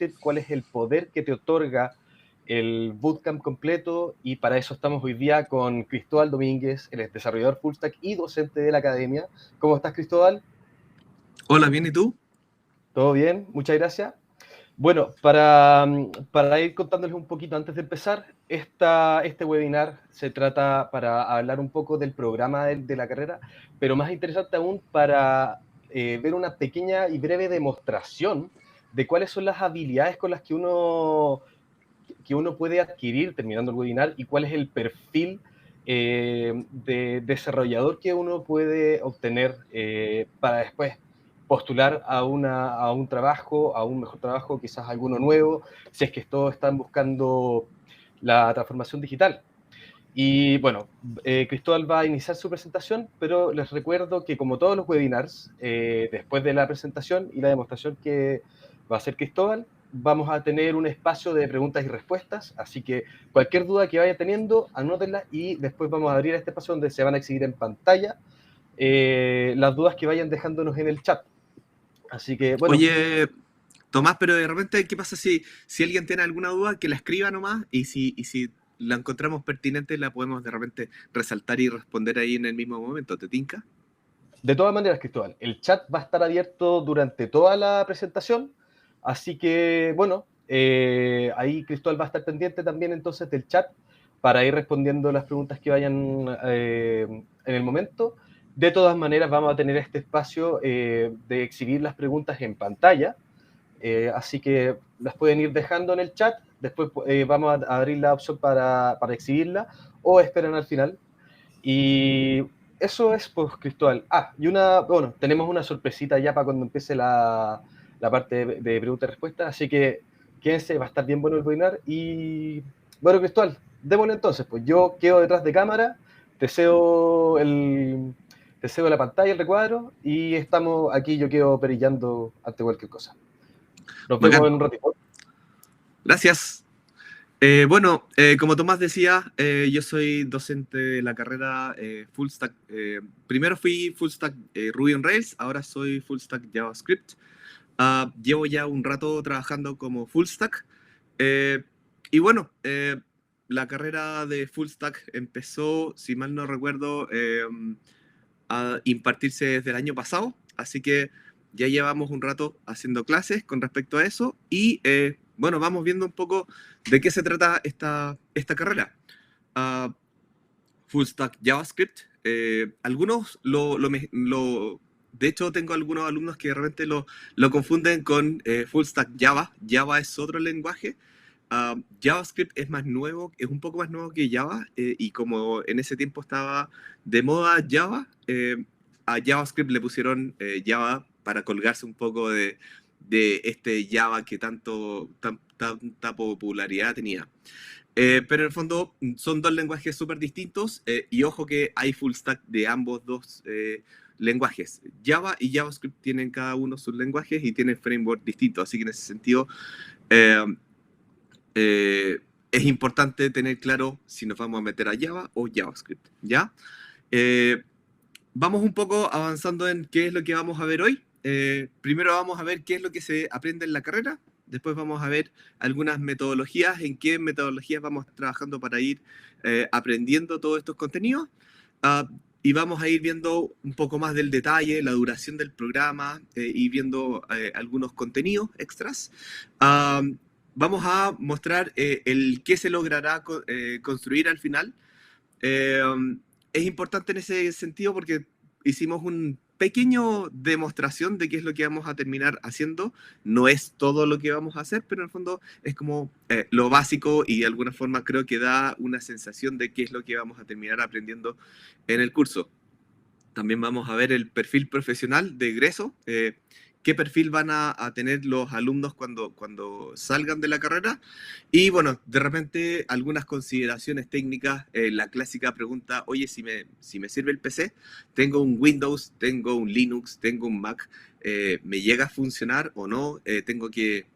JavaScript, cuál es el poder que te otorga el bootcamp completo, y para eso estamos hoy día con Cristóbal Domínguez, él es desarrollador full stack y docente de la academia. ¿Cómo estás, Cristóbal? Hola, ¿bien y tú? ¿Todo bien? Muchas gracias. Bueno, para ir contándoles un poquito antes de empezar, este webinar se trata para hablar un poco del programa de la carrera, pero más interesante aún para ver una pequeña y breve demostración de cuáles son las habilidades con las que uno puede adquirir terminando el webinar y cuál es el perfil de desarrollador que uno puede obtener para después postular a un trabajo, a un mejor trabajo, quizás alguno nuevo, si es que todos están buscando la transformación digital. Y bueno, Cristóbal va a iniciar su presentación, pero les recuerdo que como todos los webinars, después de la presentación y la demostración que va a hacer Cristóbal, vamos a tener un espacio de preguntas y respuestas, así que cualquier duda que vaya teniendo, anótenla y después vamos a abrir este espacio donde se van a exhibir en pantalla las dudas que vayan dejándonos en el chat. Así que, bueno, Oye, Tomás, pero de repente, ¿qué pasa si alguien tiene alguna duda, que la escriba nomás y si la encontramos pertinente, la podemos de repente resaltar y responder ahí en el mismo momento? ¿Te tinca? de todas maneras, Cristóbal, el chat va a estar abierto durante toda la presentación, así que, bueno, ahí Cristóbal va a estar pendiente también entonces del chat para ir respondiendo las preguntas que vayan en el momento. De todas maneras, vamos a tener este espacio de exhibir las preguntas en pantalla, así que las pueden ir dejando en el chat, después vamos a abrir la opción para exhibirla o esperan al final. Y eso es, pues, Cristóbal. Bueno, tenemos una sorpresita ya para cuando empiece la parte de preguntas y respuestas, así que quédense, va a estar bien bueno el webinar. Y bueno, Cristóbal, démosle entonces, pues yo quedo detrás de cámara, te cedo, te cedo la pantalla, el recuadro, y estamos aquí, yo quedo perillando ante cualquier cosa. Nos vemos Bacán. en un ratito. Gracias. Bueno, como Tomás decía, yo soy docente de la carrera Full Stack. Primero fui Full Stack Ruby on Rails, ahora soy Full Stack JavaScript. Llevo ya un rato trabajando como Full Stack. Eh, y bueno, la carrera de Full Stack empezó, si mal no recuerdo, a impartirse desde el año pasado, así que ya llevamos un rato haciendo clases con respecto a eso y bueno, vamos viendo un poco de qué se trata esta carrera. Uh, Full Stack JavaScript, algunos de hecho tengo algunos alumnos que de repente lo confunden con Full Stack Java. Java es otro lenguaje. JavaScript es más nuevo, es un poco más nuevo que Java, y como en ese tiempo estaba de moda Java, a JavaScript le pusieron Java para colgarse un poco de este Java que tanta popularidad tenía. Pero en el fondo son dos lenguajes súper distintos, y ojo que hay full stack de ambos dos lenguajes. Java y JavaScript tienen cada uno sus lenguajes y tienen framework distintos, así que en ese sentido eh, es importante tener claro si nos vamos a meter a Java o JavaScript, ¿ya? Eh, Vamos un poco avanzando en qué es lo que vamos a ver hoy. Primero vamos a ver qué es lo que se aprende en la carrera. Después vamos a ver algunas metodologías, en qué metodologías vamos trabajando para ir aprendiendo todos estos contenidos. Uh, y vamos a ir viendo un poco más del detalle, la duración del programa, y viendo algunos contenidos extras. Vamos a mostrar el qué se logrará construir al final. Eh, es importante en ese sentido porque hicimos un pequeño demostración de qué es lo que vamos a terminar haciendo. No es todo lo que vamos a hacer, pero en el fondo es como lo básico y de alguna forma creo que da una sensación de qué es lo que vamos a terminar aprendiendo en el curso. También vamos a ver el perfil profesional de egreso, qué perfil van a tener los alumnos cuando salgan de la carrera. Y bueno, de repente algunas consideraciones técnicas, la clásica pregunta, oye, si me sirve el PC, tengo un Windows, tengo un Linux, tengo un Mac, ¿me llega a funcionar o no? Tengo que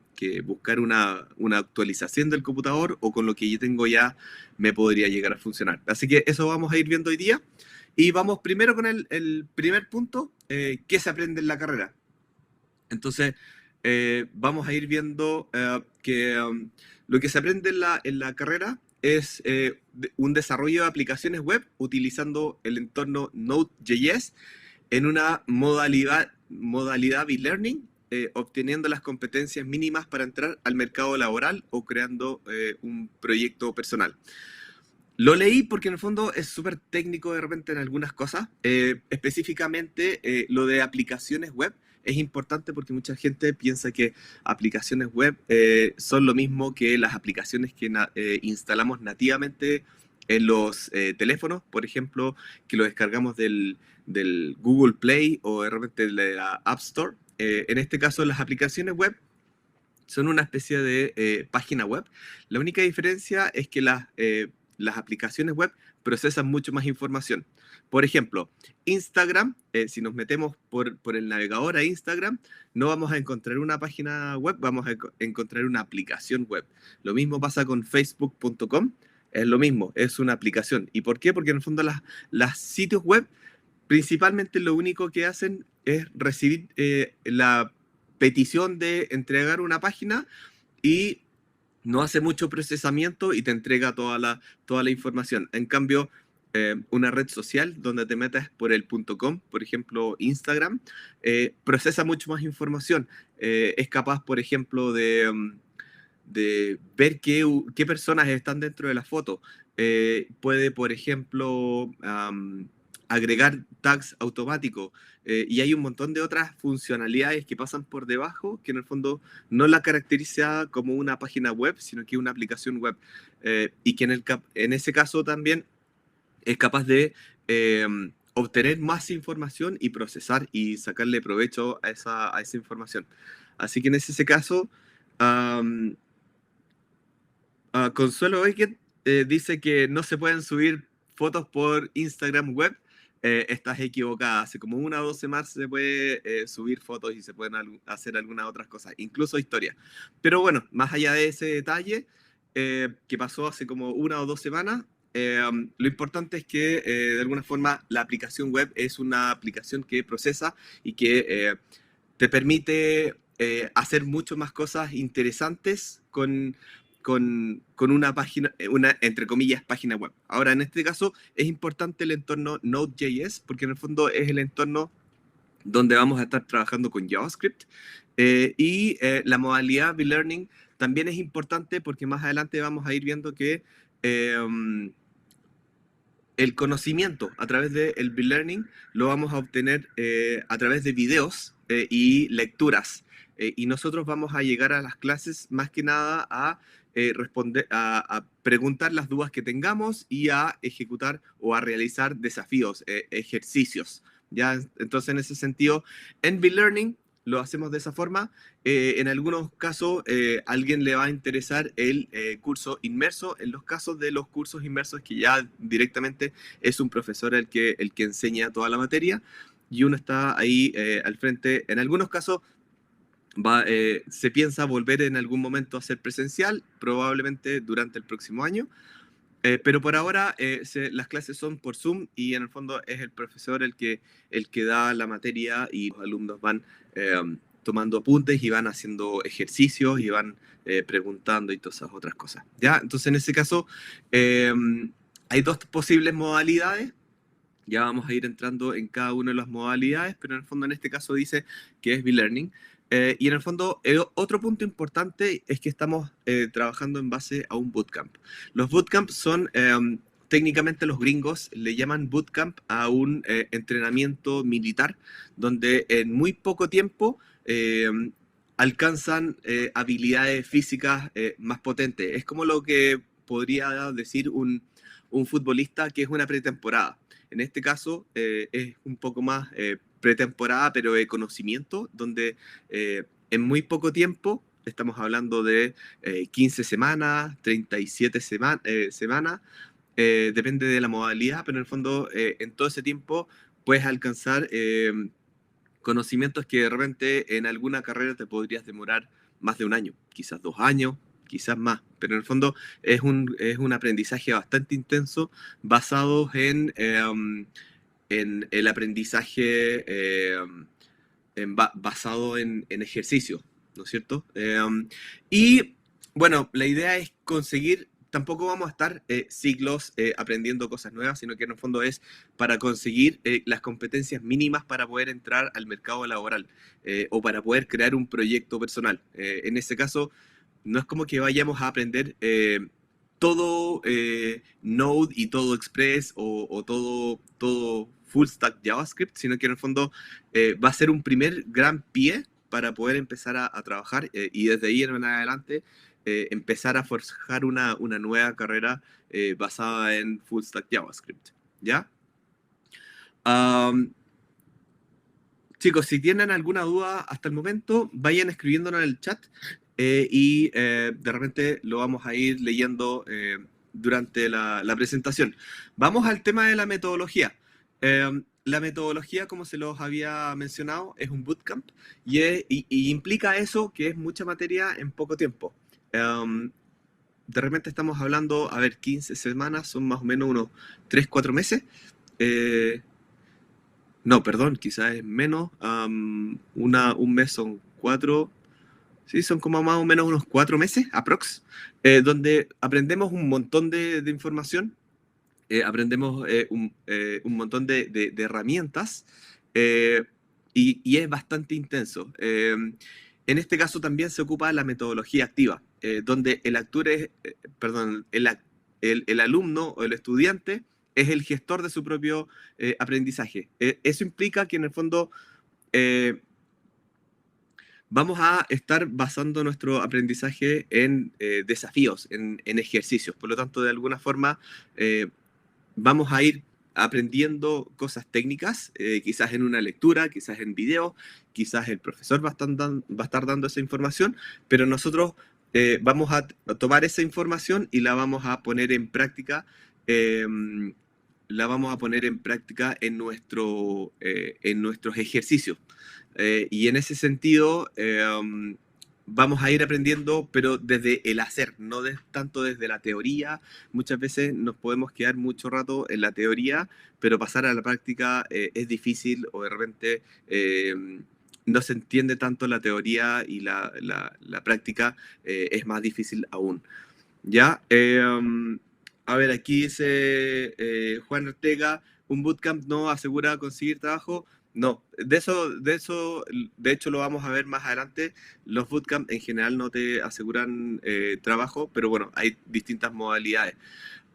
buscar una actualización del computador o con lo que yo tengo ya me podría llegar a funcionar. Así que eso vamos a ir viendo hoy día. Y vamos primero con el primer punto, ¿qué se aprende en la carrera? Entonces, vamos a ir viendo que lo que se aprende en la carrera es un desarrollo de aplicaciones web utilizando el entorno Node.js en una modalidad e-learning, obteniendo las competencias mínimas para entrar al mercado laboral o creando un proyecto personal. Lo leí porque en el fondo es súper técnico de repente en algunas cosas. Específicamente lo de aplicaciones web es importante porque mucha gente piensa que aplicaciones web son lo mismo que las aplicaciones que instalamos nativamente en los teléfonos, por ejemplo, que lo descargamos del Google Play o de repente de la App Store. En este caso, las aplicaciones web son una especie de página web. La única diferencia es que las aplicaciones web procesan mucho más información. Por ejemplo, Instagram, si nos metemos por el navegador a Instagram, no vamos a encontrar una página web, vamos a encontrar una aplicación web. Lo mismo pasa con facebook.com, es lo mismo, es una aplicación. ¿Y por qué? Porque en el fondo las sitios web principalmente lo único que hacen es recibir la petición de entregar una página y no hace mucho procesamiento y te entrega toda la información. En cambio, una red social donde te metes por el .com, por ejemplo, Instagram, procesa mucho más información. Es capaz, por ejemplo, de ver qué personas están dentro de la foto. Puede, por ejemplo, agregar tags automáticos. Y hay un montón de otras funcionalidades que pasan por debajo que en el fondo no la caracteriza como una página web, sino que una aplicación web. Y que en ese caso también es capaz de obtener más información y procesar y sacarle provecho a esa información. Así que en ese caso, Consuelo Beckett dice que no se pueden subir fotos por Instagram web. Estás equivocada. Hace como 1 o 2 semanas se puede subir fotos y se pueden hacer algunas otras cosas, incluso historias. Pero bueno, más allá de ese detalle que pasó hace como 1 o 2 semanas, lo importante es que de alguna forma la aplicación web es una aplicación que procesa y que te permite hacer mucho más cosas interesantes con una página, una, entre comillas, página web. Ahora, en este caso, es importante el entorno Node.js, porque en el fondo es el entorno donde vamos a estar trabajando con JavaScript. La modalidad B-Learning también es importante porque más adelante vamos a ir viendo que el conocimiento a través del B-Learning lo vamos a obtener a través de videos y lecturas. Y nosotros vamos a llegar a las clases más que nada a responder, a preguntar las dudas que tengamos y a ejecutar o a realizar desafíos, ejercicios. ¿Ya? Entonces, en ese sentido, en B-Learning lo hacemos de esa forma. En algunos casos, a alguien le va a interesar el curso inmerso. En los casos de los cursos inmersos, que ya directamente es un profesor el que enseña toda la materia y uno está ahí al frente. En algunos casos, se piensa volver en algún momento a ser presencial, probablemente durante el próximo año. Pero por ahora las clases son por Zoom y en el fondo es el profesor el que da la materia y los alumnos van tomando apuntes y van haciendo ejercicios y van preguntando y todas esas otras cosas. ¿Ya? Entonces en ese caso hay 2 posibles modalidades. Ya vamos a ir entrando en cada una de las modalidades, pero en el fondo en este caso dice que es B-Learning. Y en el fondo, otro punto importante es que estamos trabajando en base a un bootcamp. Los bootcamps son, técnicamente los gringos le llaman bootcamp a un entrenamiento militar, donde en muy poco tiempo alcanzan habilidades físicas más potentes. Es como lo que podría decir un futbolista que es una pretemporada. En este caso es un poco más pretemporada, pero de conocimiento, donde en muy poco tiempo, estamos hablando de 15 semanas, 37 semanas, depende de la modalidad, pero en el fondo en todo ese tiempo puedes alcanzar conocimientos que de repente en alguna carrera te podrías demorar más de 1 año, quizás 2 años, quizás más, pero en el fondo es un aprendizaje bastante intenso basado en el aprendizaje basado en ejercicio. ¿no es cierto? Y bueno, la idea es conseguir, tampoco vamos a estar siglos aprendiendo cosas nuevas, sino que en el fondo es para conseguir las competencias mínimas para poder entrar al mercado laboral o para poder crear un proyecto personal. En este caso, no es como que vayamos a aprender todo Node y todo Express o todo full stack JavaScript, sino que en el fondo va a ser un primer gran pie para poder empezar a trabajar y desde ahí en adelante empezar a forjar una nueva carrera basada en full stack JavaScript. ¿Ya? Um, Chicos, si tienen alguna duda hasta el momento, vayan escribiéndonos en el chat y de repente lo vamos a ir leyendo durante la presentación. Vamos al tema de la metodología. La metodología, como se los había mencionado, es un bootcamp y implica eso, que es mucha materia en poco tiempo. De repente estamos hablando, a ver, 15 semanas, son más o menos unos 3, 4 meses. No, perdón, quizás es menos. Un mes son 4. Sí, son como más o menos unos 4 meses, aprox, donde aprendemos un montón de información, aprendemos un montón de herramientas y es bastante intenso. En este caso también se ocupa la metodología activa, donde el alumno o el estudiante es el gestor de su propio aprendizaje. Eso implica que en el fondo vamos a estar basando nuestro aprendizaje en desafíos, en ejercicios. Por lo tanto, de alguna forma, vamos a ir aprendiendo cosas técnicas, quizás en una lectura, quizás en video, quizás el profesor va a estar dando esa información, pero nosotros vamos a tomar esa información y la vamos a poner en práctica. La vamos a poner en práctica en nuestros ejercicios. Y en ese sentido, vamos a ir aprendiendo, pero desde el hacer, no tanto desde la teoría. Muchas veces nos podemos quedar mucho rato en la teoría, pero pasar a la práctica es difícil o de repente no se entiende tanto la teoría y la práctica es más difícil aún. ¿Ya? A ver, aquí dice Juan Ortega, un bootcamp no asegura conseguir trabajo. No, de hecho lo vamos a ver más adelante. Los bootcamps en general no te aseguran trabajo, pero bueno, hay distintas modalidades.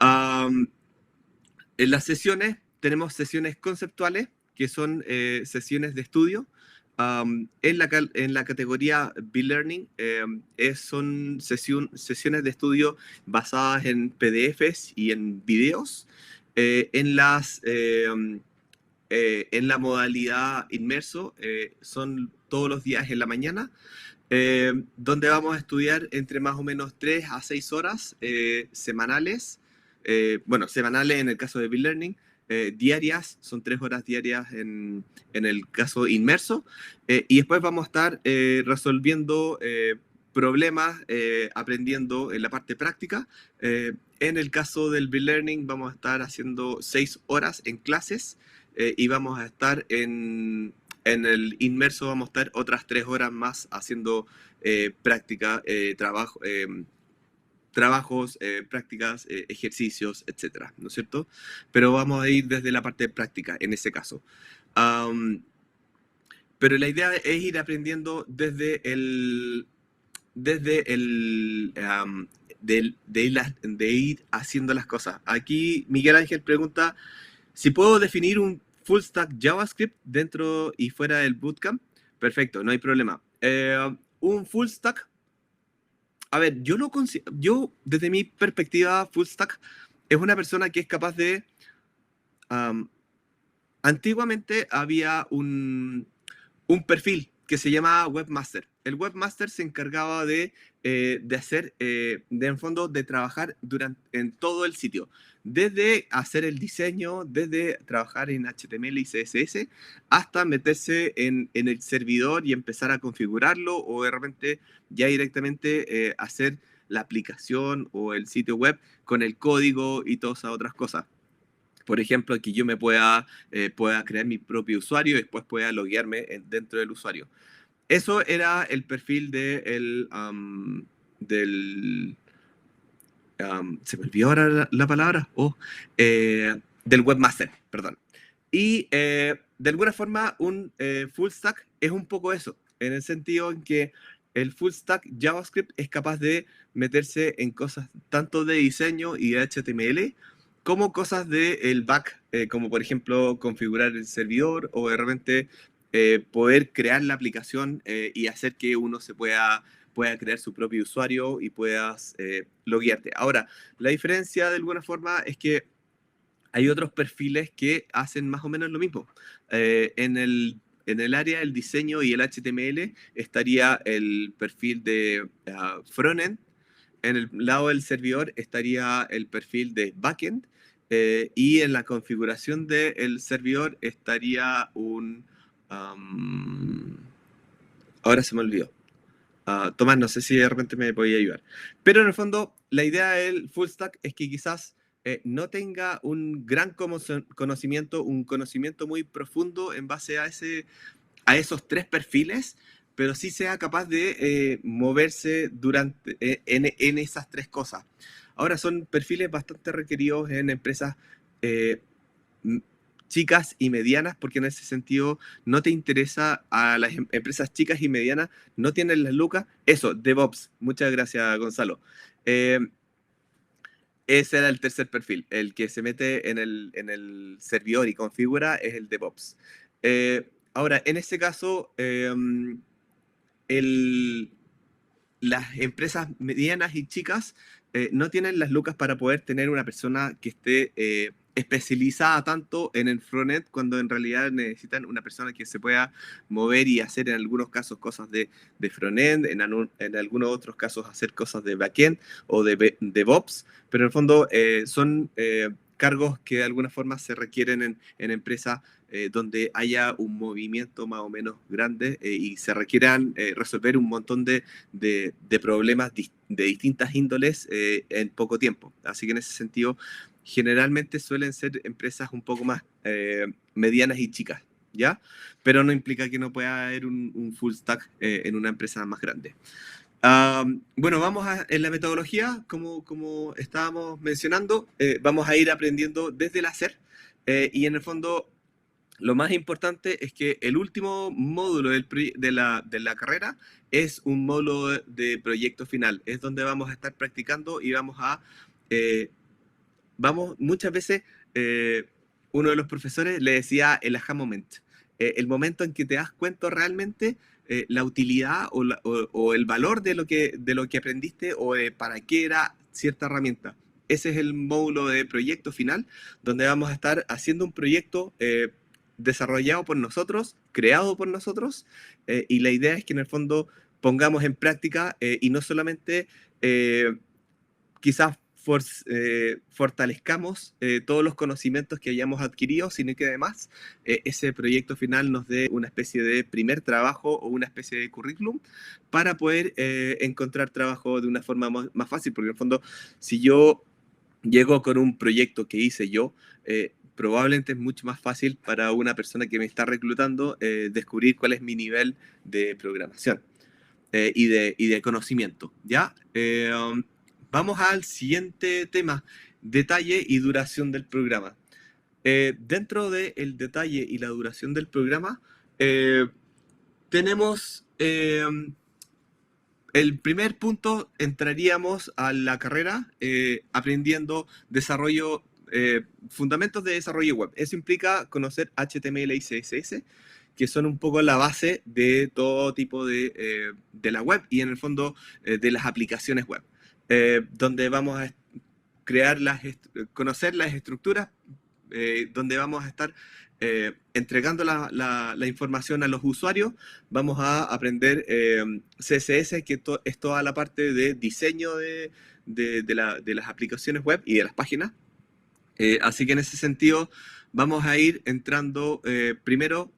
En las sesiones tenemos sesiones conceptuales, que son sesiones de estudio. En la categoría B-Learning son sesiones de estudio basadas en PDFs y en videos. En la modalidad inmerso son todos los días en la mañana, donde vamos a estudiar entre más o menos 3 a 6 horas semanales. Semanales en el caso de B-Learning, diarias, son 3 horas diarias en el caso inmerso, y después vamos a estar resolviendo problemas, aprendiendo en la parte práctica. En el caso del B-Learning vamos a estar haciendo 6 horas en clases y vamos a estar en el inmerso, vamos a estar otras 3 horas más haciendo práctica, trabajos, prácticas, ejercicios, etcétera, ¿no es cierto? Pero vamos a ir desde la parte práctica en ese caso. Pero la idea es ir aprendiendo de ir haciendo las cosas. Aquí Miguel Ángel pregunta si puedo definir un full stack JavaScript dentro y fuera del bootcamp. Perfecto, no hay problema. Un full stack, a ver, yo desde mi perspectiva, full stack es una persona que es capaz de... antiguamente había un perfil que se llamaba webmaster. El webmaster se encargaba de hacer, en fondo, de trabajar en todo el sitio. Desde hacer el diseño, desde trabajar en HTML y CSS, hasta meterse en el servidor y empezar a configurarlo, o de repente ya directamente hacer la aplicación o el sitio web con el código y todas esas otras cosas. Por ejemplo, que yo me pueda crear mi propio usuario y después pueda loguearme dentro del usuario. eso era el perfil se me olvidó ahora la palabra, del webmaster, perdón. Y de alguna forma un full stack es un poco eso, en el sentido en que el full stack JavaScript es capaz de meterse en cosas tanto de diseño y de HTML, como cosas del back, como por ejemplo configurar el servidor o de repente poder crear la aplicación y hacer que uno pueda crear su propio usuario y puedas loguearte. Ahora, la diferencia de alguna forma es que hay otros perfiles que hacen más o menos lo mismo. En el área del diseño y el HTML estaría el perfil de frontend. En el lado del servidor estaría el perfil de backend. Y en la configuración del servidor estaría ahora se me olvidó. Tomás, no sé si de repente me podía ayudar. Pero en el fondo, la idea del full stack es que quizás no tenga un gran conocimiento, un conocimiento muy profundo en base a esos tres perfiles, pero sí sea capaz de moverse en esas tres cosas. Ahora son perfiles bastante requeridos en empresas chicas y medianas, porque en ese sentido no te interesa a las empresas chicas y medianas, no tienen las lucas. Eso, DevOps. Muchas gracias, Gonzalo. Ese era el tercer perfil, el que se mete en el servidor y configura es el DevOps. Ahora, en este caso, las empresas medianas y chicas no tienen las lucas para poder tener una persona que esté especializada tanto en el frontend, cuando en realidad necesitan una persona que se pueda mover y hacer en algunos casos cosas de frontend, en algunos otros casos hacer cosas de backend o de DevOps, pero en el fondo son cargos que de alguna forma se requieren en empresas donde haya un movimiento más o menos grande y se requieran resolver un montón de problemas de distintas índoles en poco tiempo. Así que en ese sentido, generalmente suelen ser empresas un poco más medianas y chicas, ¿ya? Pero no implica que no pueda haber un full stack en una empresa más grande. Bueno, en la metodología, como estábamos mencionando, vamos a ir aprendiendo desde el hacer y en el fondo lo más importante es que el último módulo de la carrera es un módulo de proyecto final. Es donde vamos a estar practicando y muchas veces, uno de los profesores le decía el aha moment. El momento en que te das cuenta realmente la utilidad o el valor de lo que aprendiste o para qué era cierta herramienta. Ese es el módulo de proyecto final, donde vamos a estar haciendo un proyecto desarrollado por nosotros, creado por nosotros, y la idea es que en el fondo pongamos en práctica y no solamente quizás fortalezcamos todos los conocimientos que hayamos adquirido, sino que además ese proyecto final nos dé una especie de primer trabajo o una especie de currículum para poder encontrar trabajo de una forma más fácil, porque en el fondo, si yo llego con un proyecto que hice yo, probablemente es mucho más fácil para una persona que me está reclutando descubrir cuál es mi nivel de programación y de conocimiento, ¿ya? Vamos al siguiente tema, detalle y duración del programa. Dentro del detalle y la duración del programa, tenemos el primer punto, entraríamos a la carrera aprendiendo fundamentos de desarrollo web. Eso implica conocer HTML y CSS, que son un poco la base de todo tipo de la web y en el fondo de las aplicaciones web, donde vamos a conocer las estructuras, donde vamos a estar entregando la información a los usuarios. Vamos a aprender CSS, que es toda la parte de diseño de las aplicaciones web y de las páginas. Así que en ese sentido vamos a ir entrando primero,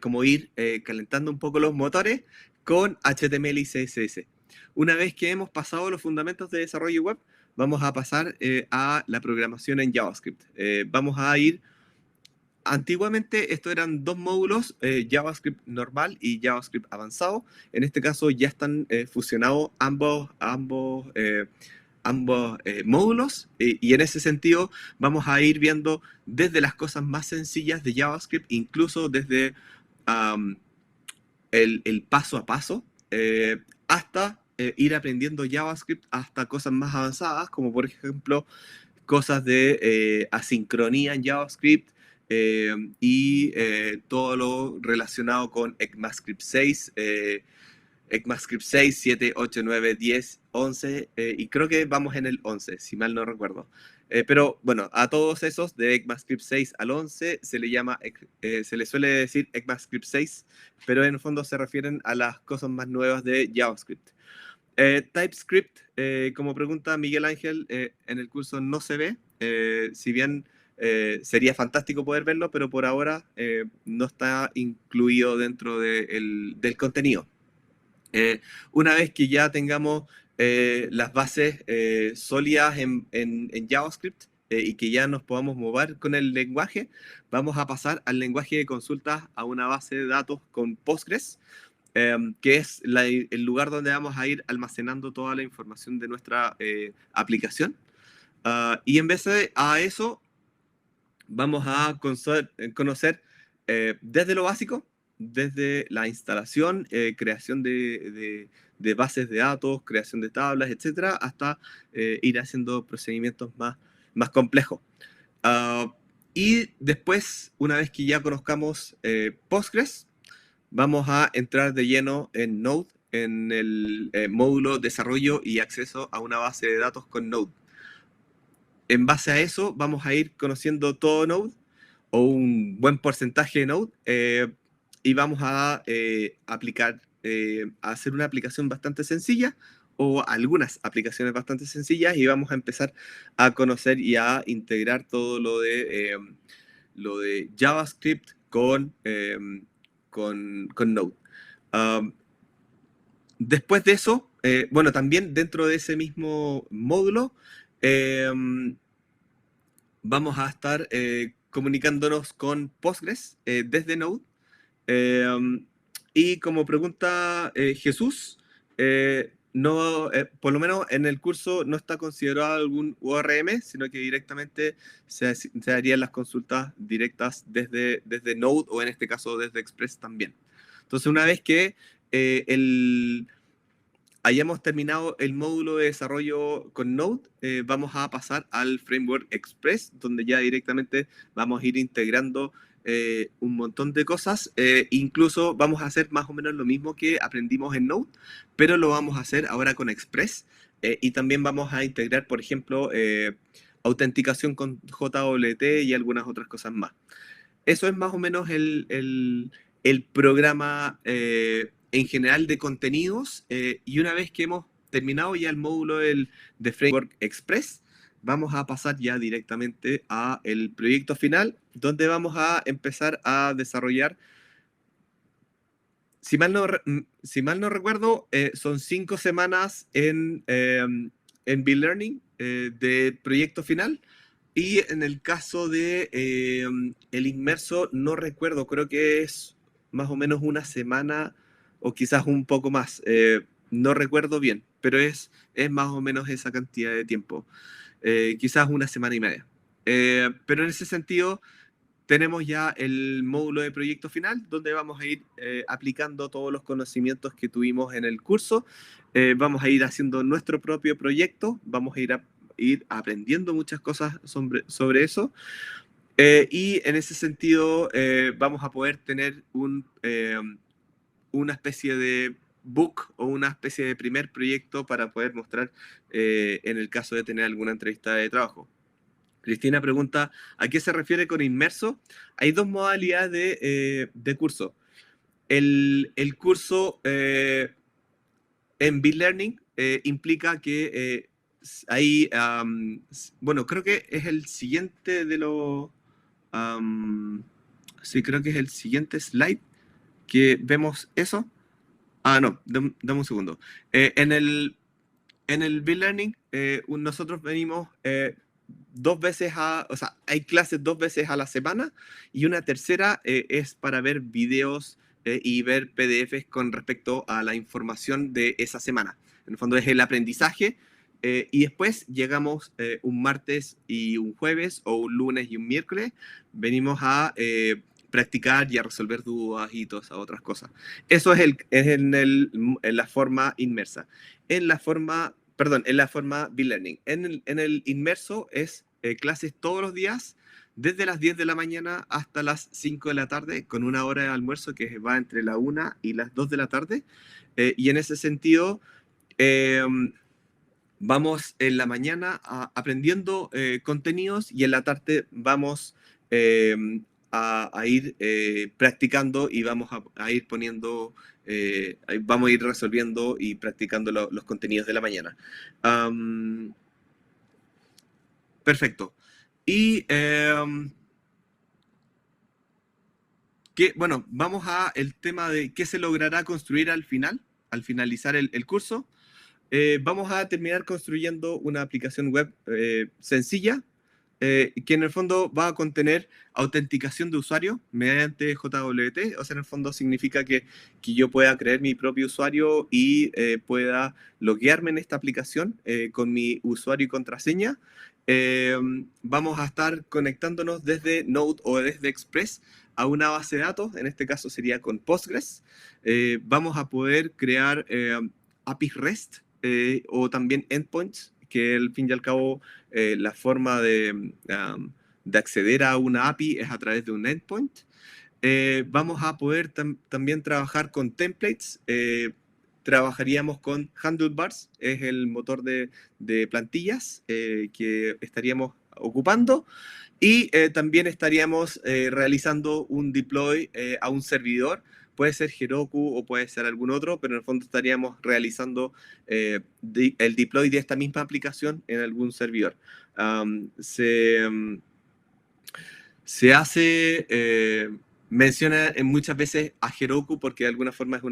como ir calentando un poco los motores con HTML y CSS. Una vez que hemos pasado los fundamentos de desarrollo web, vamos a pasar a la programación en JavaScript. Vamos a ir antiguamente esto eran dos módulos, JavaScript normal y JavaScript avanzado. En este caso ya están fusionados ambos módulos, y en ese sentido vamos a ir viendo desde las cosas más sencillas de JavaScript, incluso desde el paso a paso, hasta ir aprendiendo JavaScript hasta cosas más avanzadas, como por ejemplo cosas de asincronía en JavaScript, y todo lo relacionado con ECMAScript 6, ECMAScript 6, 7, 8, 9, 10, 11, y creo que vamos en el 11, si mal no recuerdo. Pero bueno, a todos esos, de ECMAScript 6 al 11, se le suele decir ECMAScript 6, pero en el fondo se refieren a las cosas más nuevas de JavaScript. TypeScript, como pregunta Miguel Ángel, en el curso no se ve, si bien sería fantástico poder verlo, pero por ahora no está incluido dentro del contenido. Una vez que ya tengamos las bases sólidas en JavaScript, y que ya nos podamos mover con el lenguaje, vamos a pasar al lenguaje de consultas a una base de datos con Postgres, que es el lugar donde vamos a ir almacenando toda la información de nuestra aplicación. Y en vez de a eso, vamos a conocer desde lo básico, desde la instalación, creación de bases de datos, creación de tablas, etcétera, hasta ir haciendo procedimientos más complejos. Y después, una vez que ya conozcamos Postgres, vamos a entrar de lleno en Node, en el módulo desarrollo y acceso a una base de datos con Node. En base a eso, vamos a ir conociendo todo Node, o un buen porcentaje de Node, y vamos a a hacer una aplicación bastante sencilla, o algunas aplicaciones bastante sencillas, y vamos a empezar a conocer y a integrar todo lo de JavaScript con Node. Después de eso, bueno, también dentro de ese mismo módulo, vamos a estar comunicándonos con Postgres desde Node. Y como pregunta Jesús, no, por lo menos en el curso no está considerado algún ORM, sino que directamente se harían las consultas directas desde Node, o en este caso desde Express también. Entonces, una vez que hayamos terminado el módulo de desarrollo con Node, vamos a pasar al framework Express, donde ya directamente vamos a ir integrando un montón de cosas. Incluso vamos a hacer más o menos lo mismo que aprendimos en Node, pero lo vamos a hacer ahora con Express. Y también vamos a integrar, por ejemplo, autenticación con JWT y algunas otras cosas más. Eso es más o menos el programa en general de contenidos, y una vez que hemos terminado ya el módulo de Framework Express, vamos a pasar ya directamente a el proyecto final, donde vamos a empezar a desarrollar. Si mal no recuerdo, son 5 semanas en B-Learning de proyecto final. Y en el caso de el inmerso, no recuerdo, creo que es más o menos una semana o quizás un poco más. No recuerdo bien, pero es más o menos esa cantidad de tiempo. Quizás una semana y media. Pero en ese sentido, tenemos ya el módulo de proyecto final, donde vamos a ir aplicando todos los conocimientos que tuvimos en el curso. Vamos a ir haciendo nuestro propio proyecto, vamos a ir aprendiendo muchas cosas sobre eso. Y en ese sentido vamos a poder tener una especie de book o una especie de primer proyecto para poder mostrar en el caso de tener alguna entrevista de trabajo. Cristina pregunta, ¿a qué se refiere con inmerso? Hay dos modalidades de curso. El curso en B-Learning implica que hay, bueno, creo que es el siguiente de los... sí, creo que es el siguiente slide que vemos eso. No, dame un segundo. En el B-Learning, nosotros venimos o sea, hay clases 2 veces a la semana, y una tercera es para ver videos y ver PDFs con respecto a la información de esa semana. En el fondo es el aprendizaje, y después llegamos un martes y un jueves, o un lunes y un miércoles, venimos a practicar y a resolver dudas y todas esas otras cosas. Eso es en la forma inmersa. En la forma B-Learning. En el inmerso es clases todos los días, desde las 10 de la mañana hasta las 5 de la tarde, con una hora de almuerzo que va entre la 1 y las 2 de la tarde. Y en ese sentido, eh, vamos en la mañana aprendiendo contenidos, y en la tarde vamos eh, a ir practicando, y vamos a ir poniendo, vamos a ir resolviendo y practicando los contenidos de la mañana. Perfecto. Y bueno, vamos a el tema de qué se logrará construir al finalizar el curso. Vamos a terminar construyendo una aplicación web sencilla, que en el fondo va a contener autenticación de usuario mediante JWT. O sea, en el fondo significa que yo pueda crear mi propio usuario y pueda loguearme en esta aplicación con mi usuario y contraseña. Vamos a estar conectándonos desde Node o desde Express a una base de datos. En este caso sería con Postgres. Vamos a poder crear APIs REST, o también endpoints, que al fin y al cabo la forma de acceder a una API es a través de un endpoint. Vamos a poder también trabajar con templates. Trabajaríamos con Handlebars, es el motor de plantillas que estaríamos ocupando. Y también estaríamos realizando un deploy a un servidor. Puede ser Heroku o puede ser algún otro, pero en el fondo estaríamos realizando el deploy de esta misma aplicación en algún servidor. Se hace, menciona muchas veces a Heroku porque de alguna forma es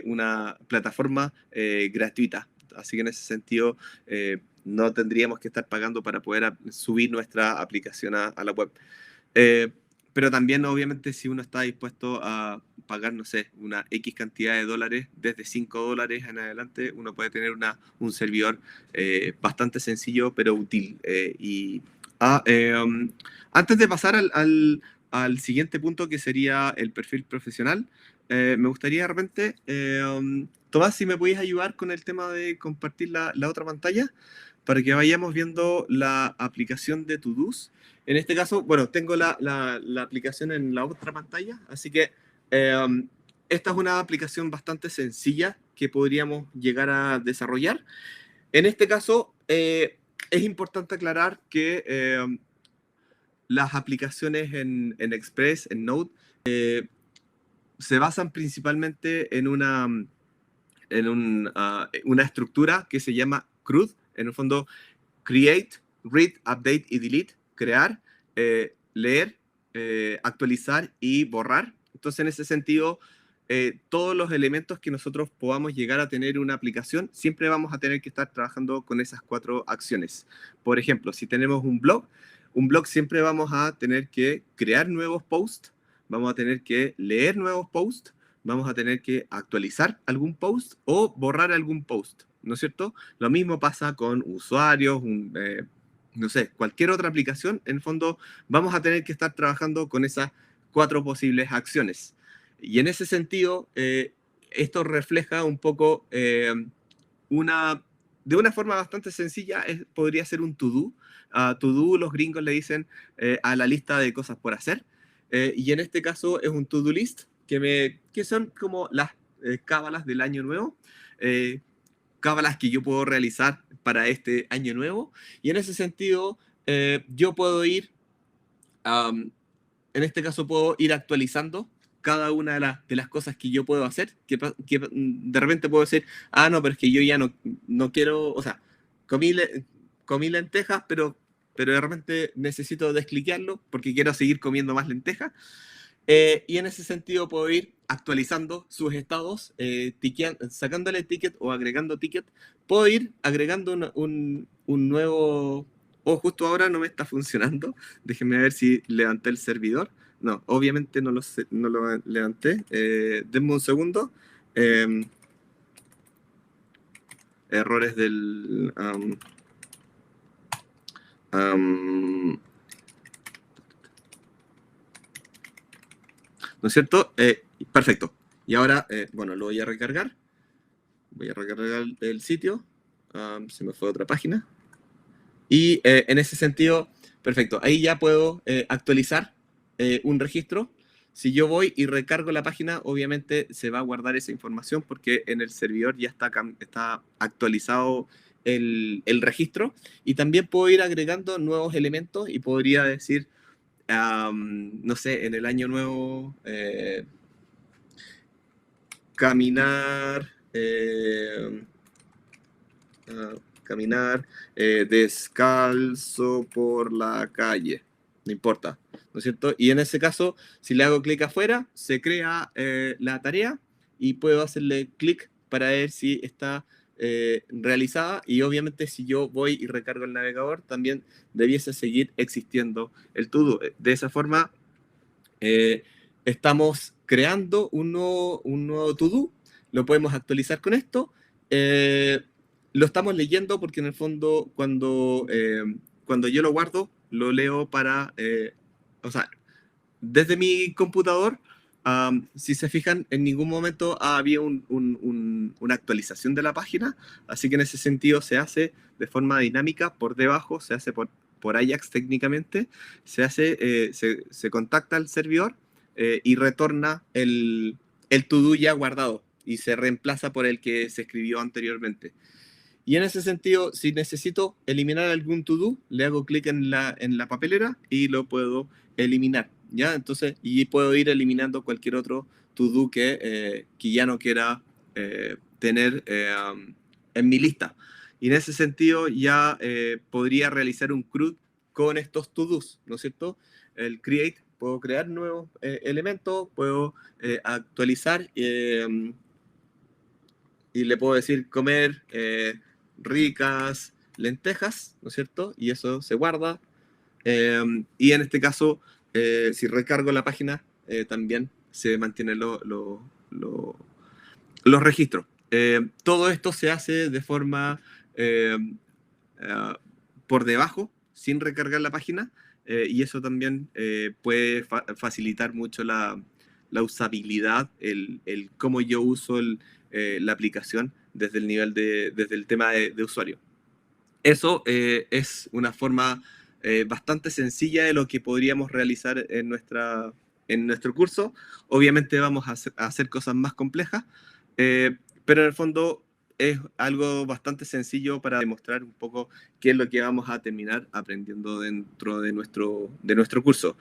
una plataforma gratuita. Así que en ese sentido no tendríamos que estar pagando para poder subir nuestra aplicación a la web. Pero también, obviamente, si uno está dispuesto a pagar, no sé, una X cantidad de dólares, desde $5 en adelante, uno puede tener un servidor bastante sencillo, pero útil. Antes de pasar al siguiente punto, que sería el perfil profesional, me gustaría de repente, Tomás, si me podéis ayudar con el tema de compartir la otra pantalla, para que vayamos viendo la aplicación de To-Dos. En este caso, bueno, tengo la aplicación en la otra pantalla, así que esta es una aplicación bastante sencilla que podríamos llegar a desarrollar. En este caso, es importante aclarar que las aplicaciones en Express, en Node, se basan principalmente en una estructura que se llama CRUD. En el fondo, create, read, update y delete, crear, leer, actualizar y borrar. Entonces, en ese sentido, todos los elementos que nosotros podamos llegar a tener en una aplicación, siempre vamos a tener que estar trabajando con esas 4 acciones. Por ejemplo, si tenemos un blog siempre vamos a tener que crear nuevos posts, vamos a tener que leer nuevos posts, vamos a tener que actualizar algún post o borrar algún post, ¿no es cierto? Lo mismo pasa con usuarios, no sé, cualquier otra aplicación. En el fondo, vamos a tener que estar trabajando con esas 4 posibles acciones. Y en ese sentido, esto refleja un poco de una forma bastante sencilla, podría ser un to-do. To-do, los gringos le dicen a la lista de cosas por hacer. Y en este caso es un to-do list, que son como las cábalas del año nuevo. Cábalas que yo puedo realizar para este año nuevo. Y en ese sentido, yo puedo ir, en este caso puedo ir actualizando cada una de las cosas que yo puedo hacer, que de repente puedo decir, no, pero es que yo ya no quiero, o sea, comí lentejas, pero de repente necesito descliquearlo porque quiero seguir comiendo más lentejas. Y en ese sentido puedo ir actualizando sus estados, sacándole ticket o agregando ticket. Puedo ir agregando un nuevo Oh, justo ahora no me está funcionando. Déjenme ver si levanté el servidor. No, obviamente no lo levanté. Denme un segundo. Errores del... ¿no es cierto? Perfecto. Y ahora, bueno, lo voy a recargar. Voy a recargar el sitio. Se me fue a otra página. Y en ese sentido, perfecto. Ahí ya puedo actualizar un registro. Si yo voy y recargo la página, obviamente se va a guardar esa información porque en el servidor ya está actualizado el registro. Y también puedo ir agregando nuevos elementos y podría decir, no sé, en el año nuevo, caminar, caminar descalzo por la calle, no importa, ¿no es cierto? Y en ese caso, si le hago clic afuera, se crea la tarea y puedo hacerle clic para ver si está realizada, y obviamente si yo voy y recargo el navegador, también debiese seguir existiendo el todo. De esa forma, estamos creando un nuevo to-do, lo podemos actualizar con esto. Lo estamos leyendo porque en el fondo cuando yo lo guardo, lo leo o sea, desde mi computador. Si se fijan, en ningún momento había una actualización de la página, así que en ese sentido se hace de forma dinámica por debajo, se hace por Ajax técnicamente, se contacta al servidor y retorna el to-do ya guardado y se reemplaza por el que se escribió anteriormente. Y en ese sentido, si necesito eliminar algún to-do, le hago clic en la papelera y lo puedo eliminar, ¿ya? Entonces, y puedo ir eliminando cualquier otro to-do que ya no quiera tener en mi lista. Y en ese sentido ya podría realizar un CRUD con estos to-dos, ¿no es cierto? El create, puedo crear nuevos elementos, puedo actualizar y le puedo decir comer ricas lentejas, ¿no es cierto? Y eso se guarda. Y en este caso, si recargo la página, también se mantienen los registros. Todo esto se hace de forma eh, por debajo, sin recargar la página, y eso también puede facilitar mucho la usabilidad, el cómo yo uso la aplicación desde el nivel desde el tema de usuario. Eso es una forma bastante sencilla de lo que podríamos realizar en nuestro curso. Obviamente vamos a hacer cosas más complejas, pero en el fondo es algo bastante sencillo para demostrar un poco qué es lo que vamos a terminar aprendiendo dentro de nuestro curso.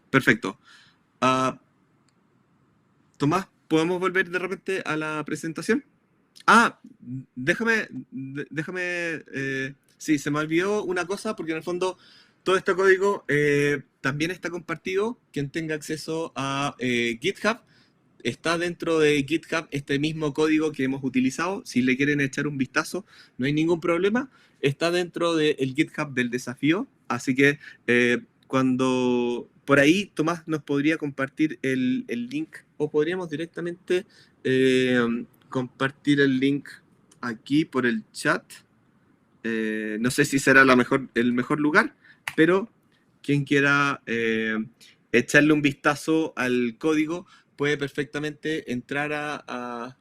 Perfecto. Tomás, ¿podemos volver de repente a la presentación? Ah, déjame, sí, se me olvidó una cosa, porque en el fondo todo este código también está compartido. Quien tenga acceso a GitHub, está dentro de GitHub este mismo código que hemos utilizado. Si le quieren echar un vistazo, no hay ningún problema. Está dentro del GitHub del desafío, así que cuando por ahí Tomás nos podría compartir el link, o podríamos directamente compartir el link aquí por el chat. No sé si será el mejor lugar, pero quien quiera echarle un vistazo al código puede perfectamente entrar a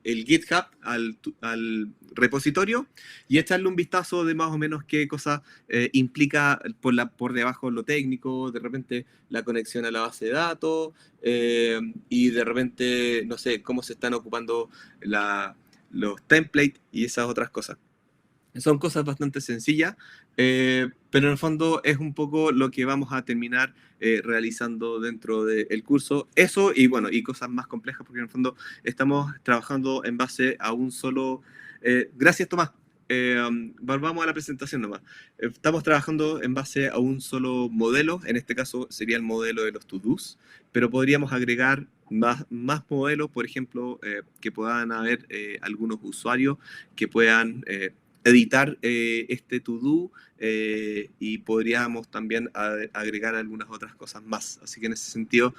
el GitHub, al repositorio, y echarle un vistazo de más o menos qué cosa implica por debajo lo técnico, de repente la conexión a la base de datos, y de repente, no sé, cómo se están ocupando los templates y esas otras cosas. Son cosas bastante sencillas, pero en el fondo es un poco lo que vamos a terminar realizando dentro del curso. Eso y bueno, y cosas más complejas, porque en el fondo estamos trabajando en base a un solo... gracias, Tomás. volvamos a la presentación nomás. Estamos trabajando en base a un solo modelo, en este caso sería el modelo de los to-dos, pero podríamos agregar más modelos, por ejemplo, que puedan haber algunos usuarios que puedan editar este to-do y podríamos también agregar algunas otras cosas más. Así que en ese sentido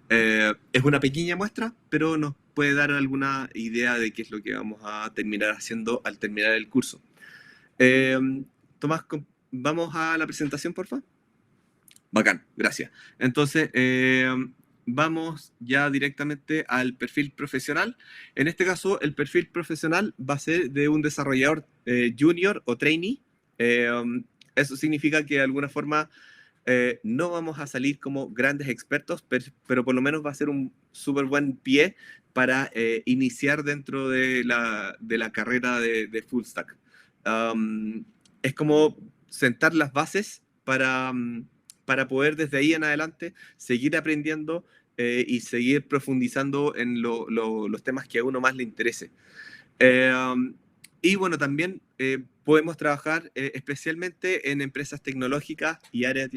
es una pequeña muestra, pero nos puede dar alguna idea de qué es lo que vamos a terminar haciendo al terminar el curso. Eh, Tomás, vamos a la presentación, por favor. Bacán, gracias. Entonces, vamos ya directamente al perfil profesional. En este caso, el perfil profesional va a ser de un desarrollador junior o trainee. Eso significa que de alguna forma no vamos a salir como grandes expertos, pero por lo menos va a ser un súper buen pie para iniciar dentro de la carrera de full stack. Es como sentar las bases para poder desde ahí en adelante seguir aprendiendo y seguir profundizando en los temas que a uno más le interese. Y bueno, también podemos trabajar especialmente en empresas tecnológicas y áreas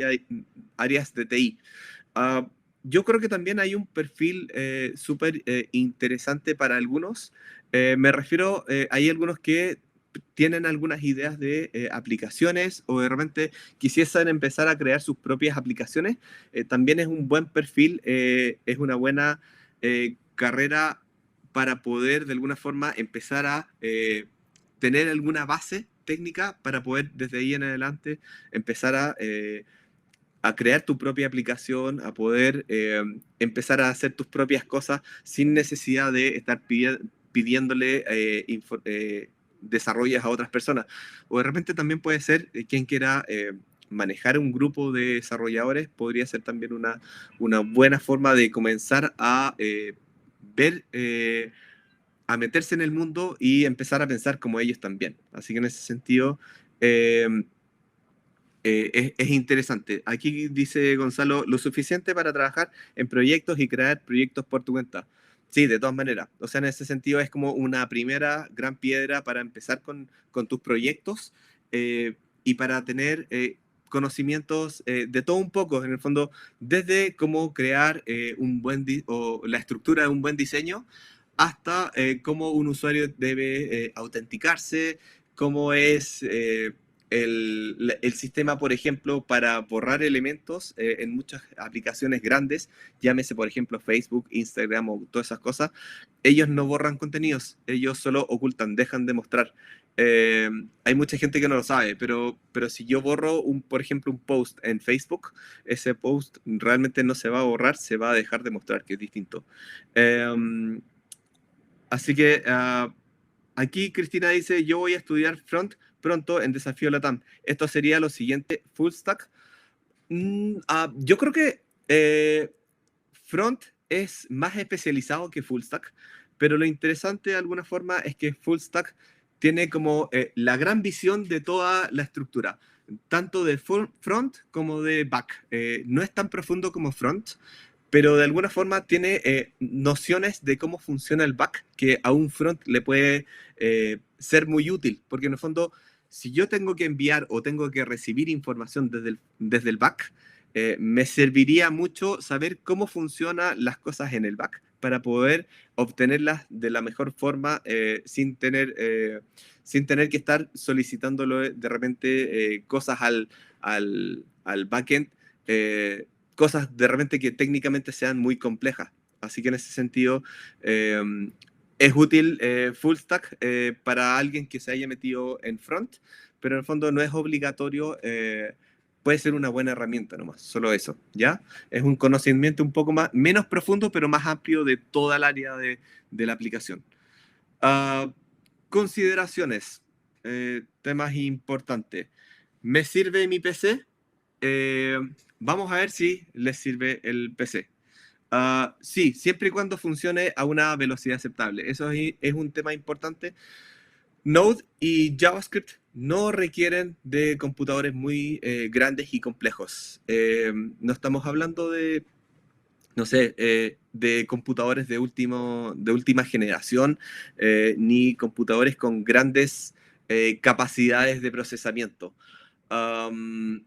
de TI. Yo creo que también hay un perfil súper interesante para algunos. Me refiero, hay algunos que tienen algunas ideas de aplicaciones o de repente quisiesen empezar a crear sus propias aplicaciones. También es un buen perfil, es una buena carrera para poder de alguna forma empezar a tener alguna base técnica para poder desde ahí en adelante empezar a crear tu propia aplicación, a poder empezar a hacer tus propias cosas sin necesidad de estar pidiéndole desarrollos a otras personas. O de repente también puede ser quien quiera manejar un grupo de desarrolladores, podría ser también una buena forma de comenzar a ver a meterse en el mundo y empezar a pensar como ellos también. Así que en ese sentido es interesante. Aquí dice Gonzalo, lo suficiente para trabajar en proyectos y crear proyectos por tu cuenta. Sí, de todas maneras. O sea, en ese sentido es como una primera gran piedra para empezar con tus proyectos y para tener conocimientos de todo un poco, en el fondo, desde cómo crear un buen o la estructura de un buen diseño hasta cómo un usuario debe autenticarse, cómo es el sistema, por ejemplo, para borrar elementos en muchas aplicaciones grandes, llámese, por ejemplo, Facebook, Instagram o todas esas cosas, ellos no borran contenidos, ellos solo ocultan, dejan de mostrar. Hay mucha gente que no lo sabe, pero si yo borro, por ejemplo, un post en Facebook, ese post realmente no se va a borrar, se va a dejar de mostrar, que es distinto. Así que aquí Cristina dice, yo voy a estudiar front pronto en Desafío Latam. Esto sería lo siguiente, full stack. Yo creo que front es más especializado que full stack, pero lo interesante de alguna forma es que full stack tiene como la gran visión de toda la estructura, tanto de front como de back. No es tan profundo como front, pero de alguna forma tiene nociones de cómo funciona el back que a un front le puede ser muy útil, porque en el fondo, si yo tengo que enviar o tengo que recibir información desde el back, me serviría mucho saber cómo funcionan las cosas en el back para poder obtenerlas de la mejor forma sin tener que estar solicitándolo de repente cosas al backend. Cosas de repente que técnicamente sean muy complejas. Así que en ese sentido es útil full stack para alguien que se haya metido en front, pero en el fondo no es obligatorio, puede ser una buena herramienta nomás, solo eso, ¿ya? Es un conocimiento un poco menos profundo, pero más amplio de toda el área de la aplicación. Consideraciones, temas importantes. ¿Me sirve mi PC? Vamos a ver si les sirve el PC. Sí, siempre y cuando funcione a una velocidad aceptable. Eso es un tema importante. Node y JavaScript no requieren de computadores muy grandes y complejos. No estamos hablando de, no sé, de computadores de última generación, ni computadores con grandes capacidades de procesamiento. Con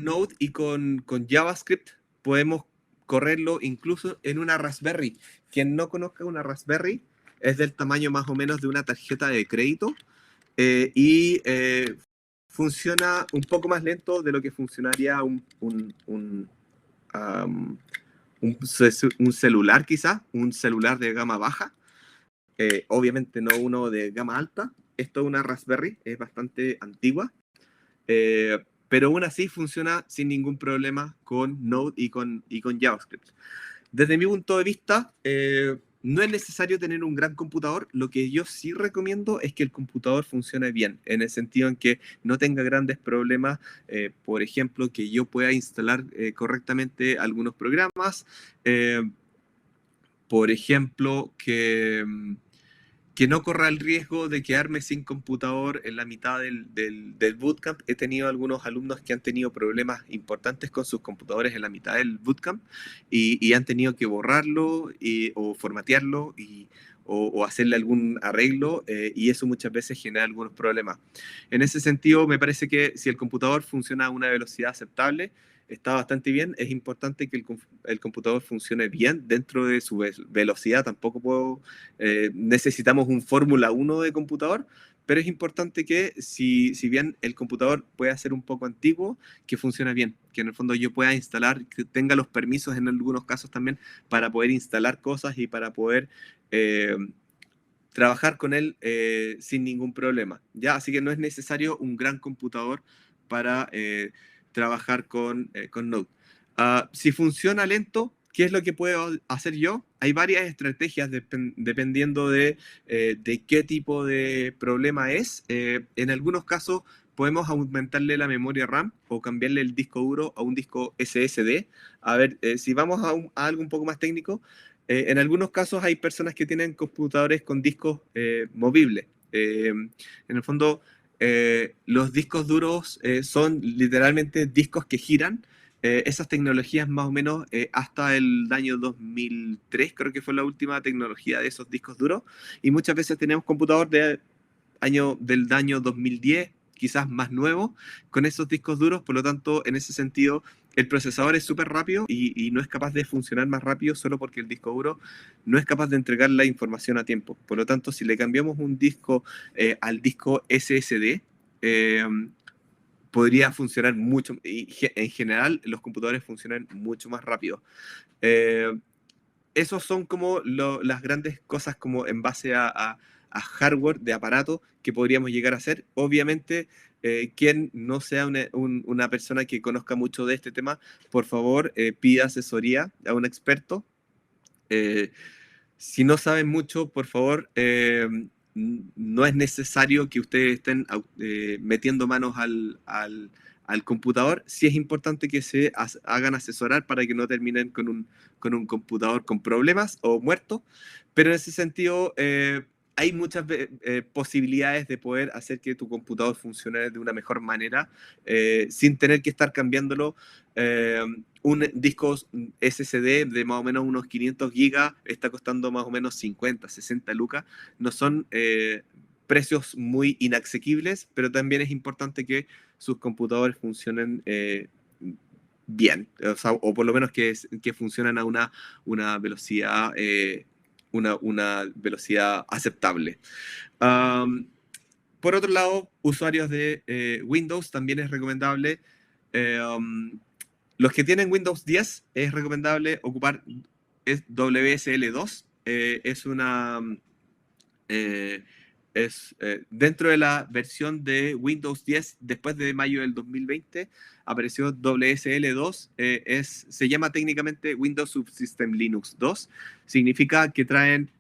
Node y con JavaScript podemos correrlo incluso en una Raspberry. Quien no conozca una Raspberry, es del tamaño más o menos de una tarjeta de crédito y funciona un poco más lento de lo que funcionaría un celular quizás, un celular de gama baja. Obviamente no uno de gama alta. Esto es una Raspberry, es bastante antigua, pero aún así funciona sin ningún problema con Node y con JavaScript. Desde mi punto de vista, no es necesario tener un gran computador. Lo que yo sí recomiendo es que el computador funcione bien, en el sentido en que no tenga grandes problemas. Por ejemplo, que yo pueda instalar correctamente algunos programas. Por ejemplo, que no corra el riesgo de quedarme sin computador en la mitad del bootcamp. He tenido algunos alumnos que han tenido problemas importantes con sus computadores en la mitad del bootcamp y han tenido que borrarlo o formatearlo o hacerle algún arreglo y eso muchas veces genera algunos problemas. En ese sentido, me parece que si el computador funciona a una velocidad aceptable, está bastante bien. Es importante que el computador funcione bien dentro de su velocidad. Tampoco necesitamos un Fórmula 1 de computador, pero es importante que si bien el computador puede ser un poco antiguo, que funcione bien, que en el fondo yo pueda instalar, que tenga los permisos en algunos casos también para poder instalar cosas y para poder trabajar con él sin ningún problema. ¿Ya? Así que no es necesario un gran computador para trabajar con Node. Si funciona lento, ¿qué es lo que puedo hacer yo? Hay varias estrategias dependiendo de qué tipo de problema es. En algunos casos podemos aumentarle la memoria RAM o cambiarle el disco duro a un disco SSD. A ver, si vamos a algo un poco más técnico, en algunos casos hay personas que tienen computadores con discos movibles. En el fondo, los discos duros son literalmente discos que giran. Esas tecnologías más o menos hasta el año 2003 creo que fue la última tecnología de esos discos duros y muchas veces tenemos computador del año 2010 quizás más nuevo con esos discos duros, por lo tanto en ese sentido el procesador es súper rápido y no es capaz de funcionar más rápido solo porque el disco duro no es capaz de entregar la información a tiempo. Por lo tanto, si le cambiamos un disco al disco SSD, podría funcionar mucho, y en general los computadores funcionan mucho más rápido. Esos son como las grandes cosas como en base a hardware de aparato que podríamos llegar a hacer. Obviamente, quien no sea una persona que conozca mucho de este tema, por favor, pida asesoría a un experto. Si no saben mucho, por favor, no es necesario que ustedes estén metiendo manos al computador. Sí es importante que se hagan asesorar para que no terminen con un computador con problemas o muerto, pero en ese sentido hay muchas posibilidades de poder hacer que tu computador funcione de una mejor manera sin tener que estar cambiándolo. Un disco SSD de más o menos unos 500 gigas está costando más o menos 50, 60 lucas. No son precios muy inasequibles, pero también es importante que sus computadores funcionen bien, o por lo menos que funcionen a una velocidad, una velocidad aceptable. Por otro lado, usuarios de Windows también es recomendable. Los que tienen Windows 10 es recomendable ocupar WSL2. Es una dentro de la versión de Windows 10 después de mayo del 2020 apareció WSL2, se llama técnicamente Windows Subsystem Linux 2, significa que traen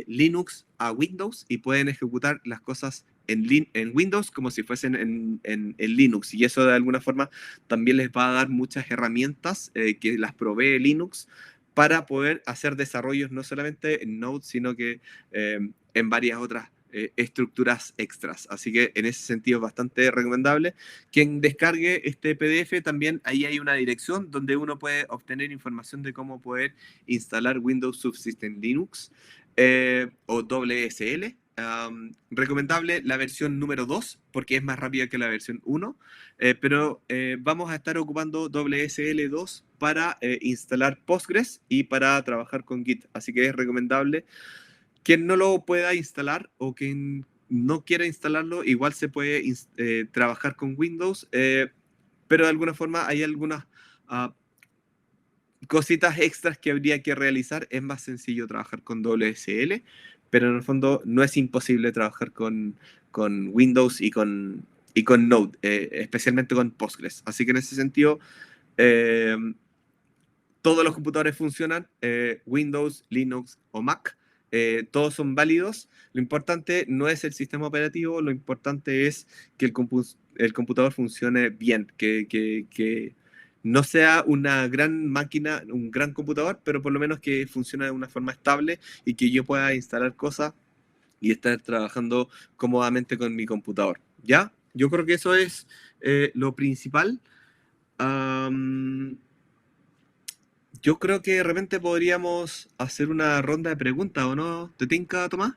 Linux a Windows y pueden ejecutar las cosas en Windows como si fuesen en Linux, y eso de alguna forma también les va a dar muchas herramientas que las provee Linux para poder hacer desarrollos no solamente en Node, sino que en varias otras estructuras extras. Así que en ese sentido es bastante recomendable. Quien descargue este PDF, también ahí hay una dirección donde uno puede obtener información de cómo poder instalar Windows Subsystem Linux o WSL. recomendable la versión número 2, porque es más rápida que la versión 1, pero vamos a estar ocupando WSL2 para instalar Postgres y para trabajar con Git, así que es recomendable. Quien no lo pueda instalar o quien no quiera instalarlo, igual se puede trabajar con Windows, pero de alguna forma hay algunas cositas extras que habría que realizar. Es más sencillo trabajar con WSL, pero en el fondo no es imposible trabajar con Windows y con Node, especialmente con Postgres. Así que en ese sentido, todos los computadores funcionan, Windows, Linux o Mac, todos son válidos. Lo importante no es el sistema operativo, lo importante es que el computador funcione bien, que no sea una gran máquina, un gran computador, pero por lo menos que funcione de una forma estable y que yo pueda instalar cosas y estar trabajando cómodamente con mi computador. ¿Ya? Yo creo que eso es lo principal. Yo creo que de repente podríamos hacer una ronda de preguntas, ¿o no? ¿Te tinca, Tomás?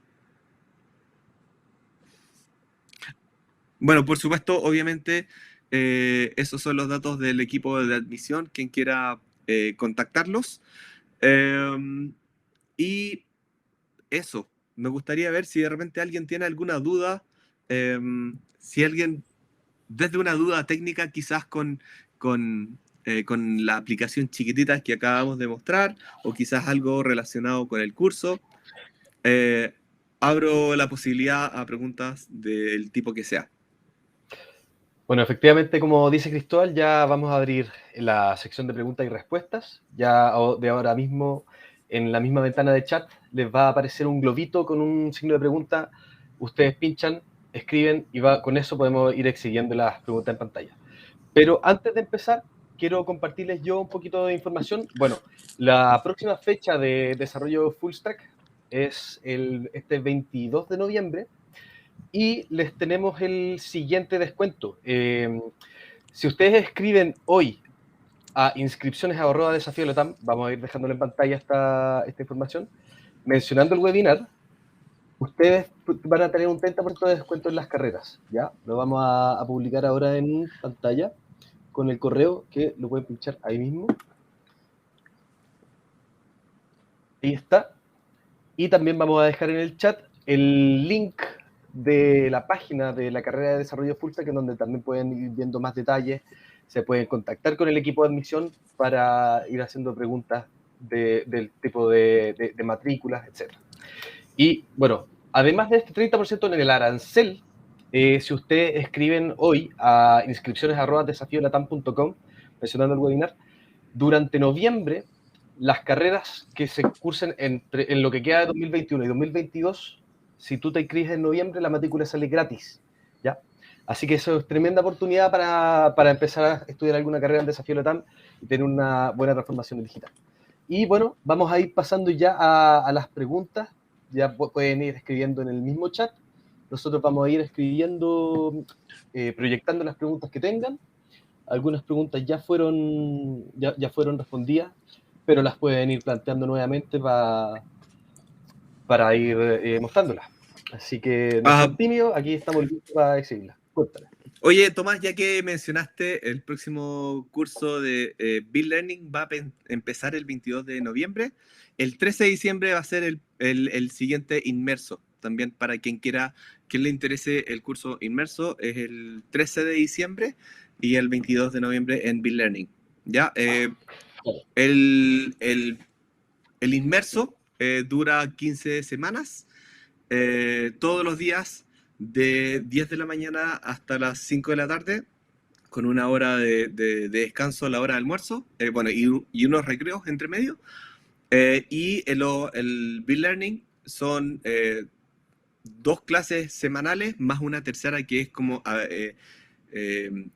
Bueno, por supuesto, obviamente, esos son los datos del equipo de admisión, quien quiera contactarlos. Y eso, me gustaría ver si de repente alguien tiene alguna duda, si alguien, desde una duda técnica, quizás con la aplicación chiquitita que acabamos de mostrar, o quizás algo relacionado con el curso. Abro la posibilidad a preguntas del tipo que sea. Bueno, efectivamente, como dice Cristóbal, ya vamos a abrir la sección de preguntas y respuestas. Ya de ahora mismo, en la misma ventana de chat, les va a aparecer un globito con un signo de pregunta. Ustedes pinchan, escriben y con eso podemos ir siguiendo las preguntas en pantalla. Pero antes de empezar, quiero compartirles yo un poquito de información. Bueno, la próxima fecha de desarrollo full stack es este 22 de noviembre. Y les tenemos el siguiente descuento. Si ustedes escriben hoy a inscripciones@desafío.latam, vamos a ir dejándole en pantalla esta información, mencionando el webinar, ustedes van a tener un 30% de descuento en las carreras, ¿ya? Lo vamos a publicar ahora en pantalla con el correo, que lo pueden pinchar ahí mismo. Ahí está. Y también vamos a dejar en el chat el link de la página de la carrera de desarrollo full stack, en donde también pueden ir viendo más detalles, se pueden contactar con el equipo de admisión para ir haciendo preguntas del tipo de matrículas, etc. Y bueno, además de este 30% en el arancel, si ustedes escriben hoy a inscripciones@desafiolatam.com, mencionando el webinar, durante noviembre, las carreras que se cursen en lo que queda de 2021 y 2022, si tú te inscribes en noviembre, la matrícula sale gratis, ¿ya? Así que eso es tremenda oportunidad para empezar a estudiar alguna carrera en Desafío Latam y tener una buena transformación digital. Y bueno, vamos a ir pasando ya a las preguntas. Ya pueden ir escribiendo en el mismo chat. Nosotros vamos a ir escribiendo, proyectando las preguntas que tengan. Algunas preguntas ya fueron respondidas, pero las pueden ir planteando nuevamente para ir mostrándolas. Así que no sean tímidos, aquí estamos listos para exhibirlas. Cuéntale. Oye, Tomás, ya que mencionaste el próximo curso de Build Learning va a empezar el 22 de noviembre, el 13 de diciembre va a ser el siguiente inmerso. También para quien le interese el curso inmerso, es el 13 de diciembre y el 22 de noviembre en Build Learning. ¿Ya? El inmerso dura 15 semanas, todos los días de 10 de la mañana hasta las 5 de la tarde, con una hora de descanso a la hora de almuerzo, bueno, y unos recreos entre medio. Y el Build Learning son 2 clases semanales, más una tercera que es como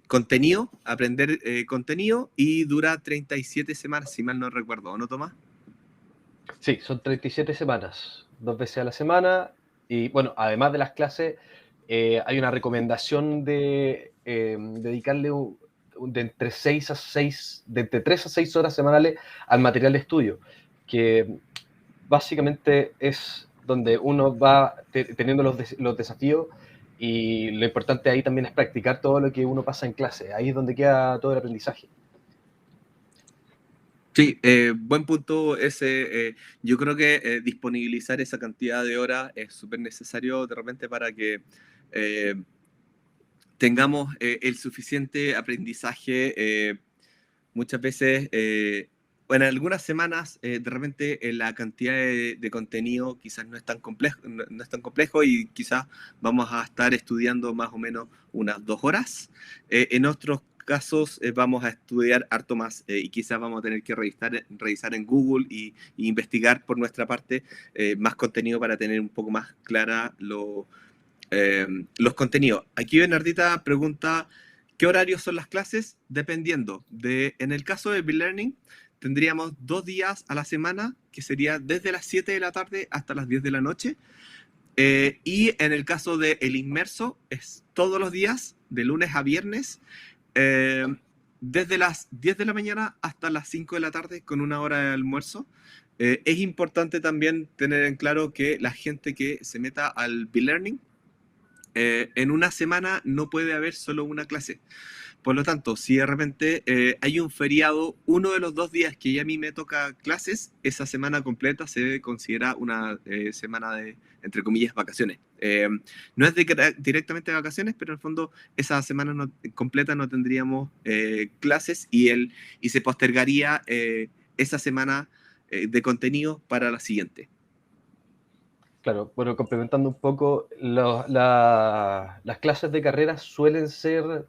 contenido, aprender contenido, y dura 37 semanas, si mal no recuerdo, ¿o no, Tomás? Sí, son 37 semanas, 2 veces a la semana. Y bueno, además de las clases, hay una recomendación de dedicarle de entre 3 a 6 horas semanales al material de estudio, que básicamente es donde uno va teniendo los desafíos, y lo importante ahí también es practicar todo lo que uno pasa en clase. Ahí es donde queda todo el aprendizaje. Sí, buen punto ese. Yo creo que disponibilizar esa cantidad de horas es súper necesario de repente para que tengamos el suficiente aprendizaje. Muchas veces, bueno, en algunas semanas, de repente la cantidad de contenido quizás no es tan complejo, no es tan complejo y quizás vamos a estar estudiando más o menos unas 2 horas. En otros casos vamos a estudiar harto más y quizás vamos a tener que revisar en Google y investigar por nuestra parte más contenido para tener un poco más clara los contenidos. Aquí Bernardita pregunta, ¿qué horarios son las clases? Dependiendo. En el caso de B-Learning, tendríamos 2 días a la semana, que sería desde las 7 de la tarde hasta las 10 de la noche. Y en el caso de El Inmerso, es todos los días, de lunes a viernes, desde las 10 de la mañana hasta las 5 de la tarde, con una hora de almuerzo. Es importante también tener en claro que la gente que se meta al B-Learning, en una semana no puede haber solo una clase. Por lo tanto, si de repente hay un feriado, uno de los 2 días que ya a mí me toca clases, esa semana completa se considera una semana de, entre comillas, vacaciones. No es directamente de vacaciones, pero en el fondo esa semana completa no tendríamos clases y se postergaría esa semana de contenido para la siguiente. Claro, bueno, complementando un poco, las clases de carrera suelen ser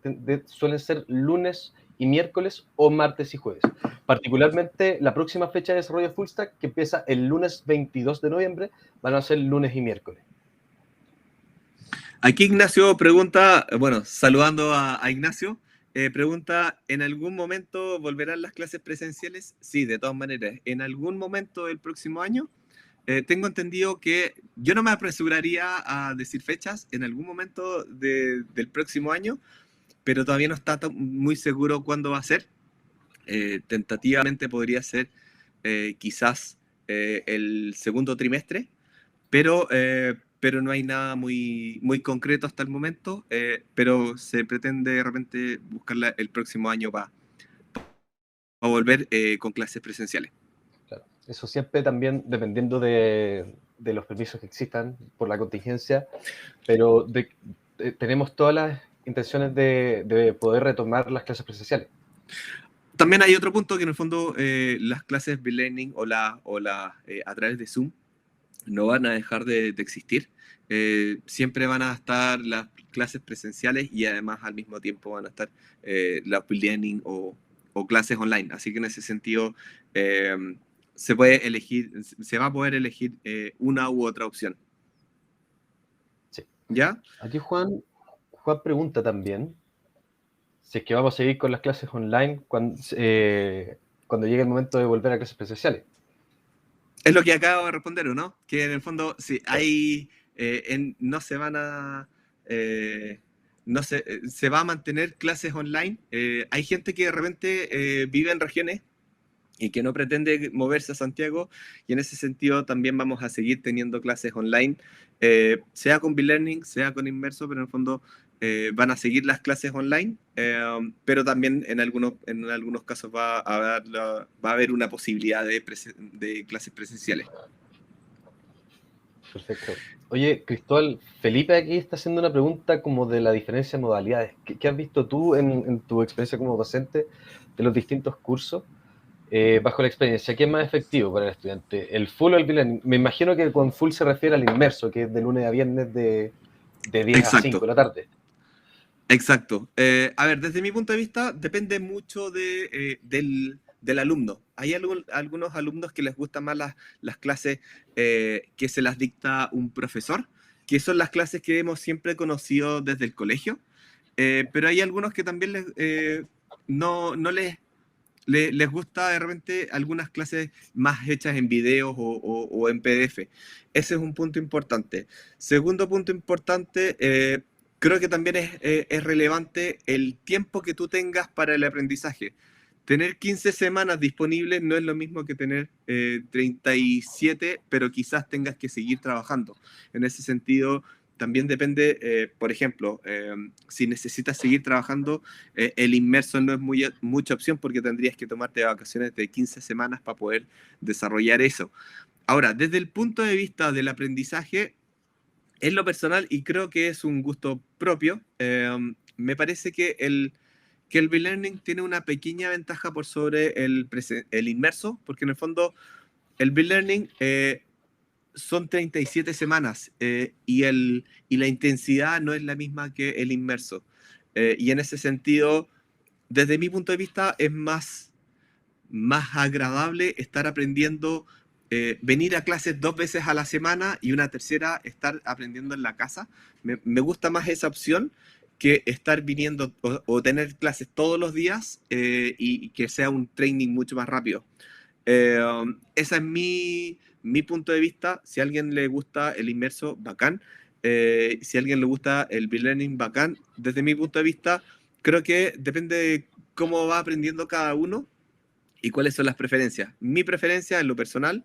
lunes y miércoles o martes y jueves. Particularmente la próxima fecha de desarrollo Full Stack, que empieza el lunes 22 de noviembre, van a ser lunes y miércoles. Aquí Ignacio pregunta, bueno, saludando a Ignacio, pregunta, ¿en algún momento volverán las clases presenciales? Sí, de todas maneras, en algún momento del próximo año. Tengo entendido que yo no me apresuraría a decir fechas en algún momento del próximo año, pero todavía no está muy seguro cuándo va a ser. Tentativamente podría ser quizás el segundo trimestre, pero no hay nada muy concreto hasta el momento, pero se pretende de repente buscarla el próximo año para volver con clases presenciales. Claro. Eso siempre también dependiendo de los permisos que existan por la contingencia, pero tenemos todas las intenciones de poder retomar las clases presenciales. También hay otro punto que en el fondo las clases B-Learning o a través de Zoom no van a dejar de existir. Siempre van a estar las clases presenciales y además al mismo tiempo van a estar las B-Learning o clases online. Así que en ese sentido se va a poder elegir una u otra opción. Sí. ¿Ya? Aquí Juan pregunta también si es que vamos a seguir con las clases online cuando llegue el momento de volver a clases presenciales. Es lo que acabo de responder, ¿o no? Que en el fondo, sí, hay, no se van a, no se va a mantener clases online. Hay gente que de repente vive en regiones y que no pretende moverse a Santiago, y en ese sentido también vamos a seguir teniendo clases online, sea con B-Learning, sea con Inmerso, pero en el fondo van a seguir las clases online, pero también en algunos casos va a haber una posibilidad de clases presenciales. Perfecto. Oye, Cristóbal, Felipe aquí está haciendo una pregunta como de la diferencia de modalidades. ¿Qué has visto tú en tu experiencia como docente de los distintos cursos? Bajo la experiencia, ¿qué es más efectivo para el estudiante? ¿El full o el B-Learning? Me imagino que con full se refiere al inmerso, que es de lunes a viernes de 10 a 5 de la tarde. Exacto. A ver, desde mi punto de vista, depende mucho del alumno. Hay algunos alumnos que les gustan más las clases que se las dicta un profesor, que son las clases que hemos siempre conocido desde el colegio, pero hay algunos que también no les gusta de repente algunas clases más hechas en videos o en PDF. Ese es un punto importante. Segundo punto importante, creo que también es relevante el tiempo que tú tengas para el aprendizaje. tener 15 semanas disponibles no es lo mismo que tener 37, pero quizás tengas que seguir trabajando. En ese sentido, también depende, por ejemplo, si necesitas seguir trabajando, el inmerso no es mucha opción porque tendrías que tomarte vacaciones de 15 semanas para poder desarrollar eso. Ahora, desde el punto de vista del aprendizaje, en lo personal, y creo que es un gusto propio, me parece que el B-Learning tiene una pequeña ventaja por sobre el inmerso, porque en el fondo el B-Learning son 37 semanas y la intensidad no es la misma que el inmerso. Y en ese sentido, desde mi punto de vista, es más agradable estar aprendiendo, venir a clases 2 veces a la semana y una tercera estar aprendiendo en la casa. Me gusta más esa opción que estar viniendo o tener clases todos los días y que sea un training mucho más rápido. Ese es mi punto de vista. Si a alguien le gusta el inmerso, bacán. Si a alguien le gusta el B-Learning, bacán. Desde mi punto de vista, creo que depende de cómo va aprendiendo cada uno y cuáles son las preferencias. Mi preferencia en lo personal,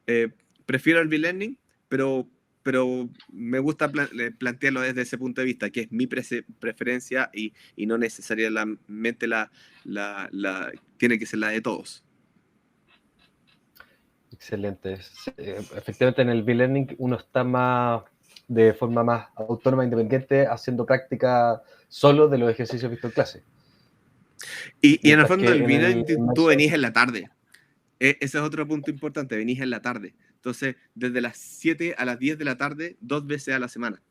eh, prefiero el B-Learning, pero me gusta plantearlo desde ese punto de vista, que es mi preferencia y no necesariamente tiene que ser la de todos. Excelente. Efectivamente, en el B-Learning uno está más de forma más autónoma, independiente, haciendo práctica solo de los ejercicios vistos en clase. Y en el fondo, el B-Learning tú venís en la tarde. Ese es otro punto importante, venís en la tarde. Entonces, desde las 7 a las 10 de la tarde, 2 veces a la semana.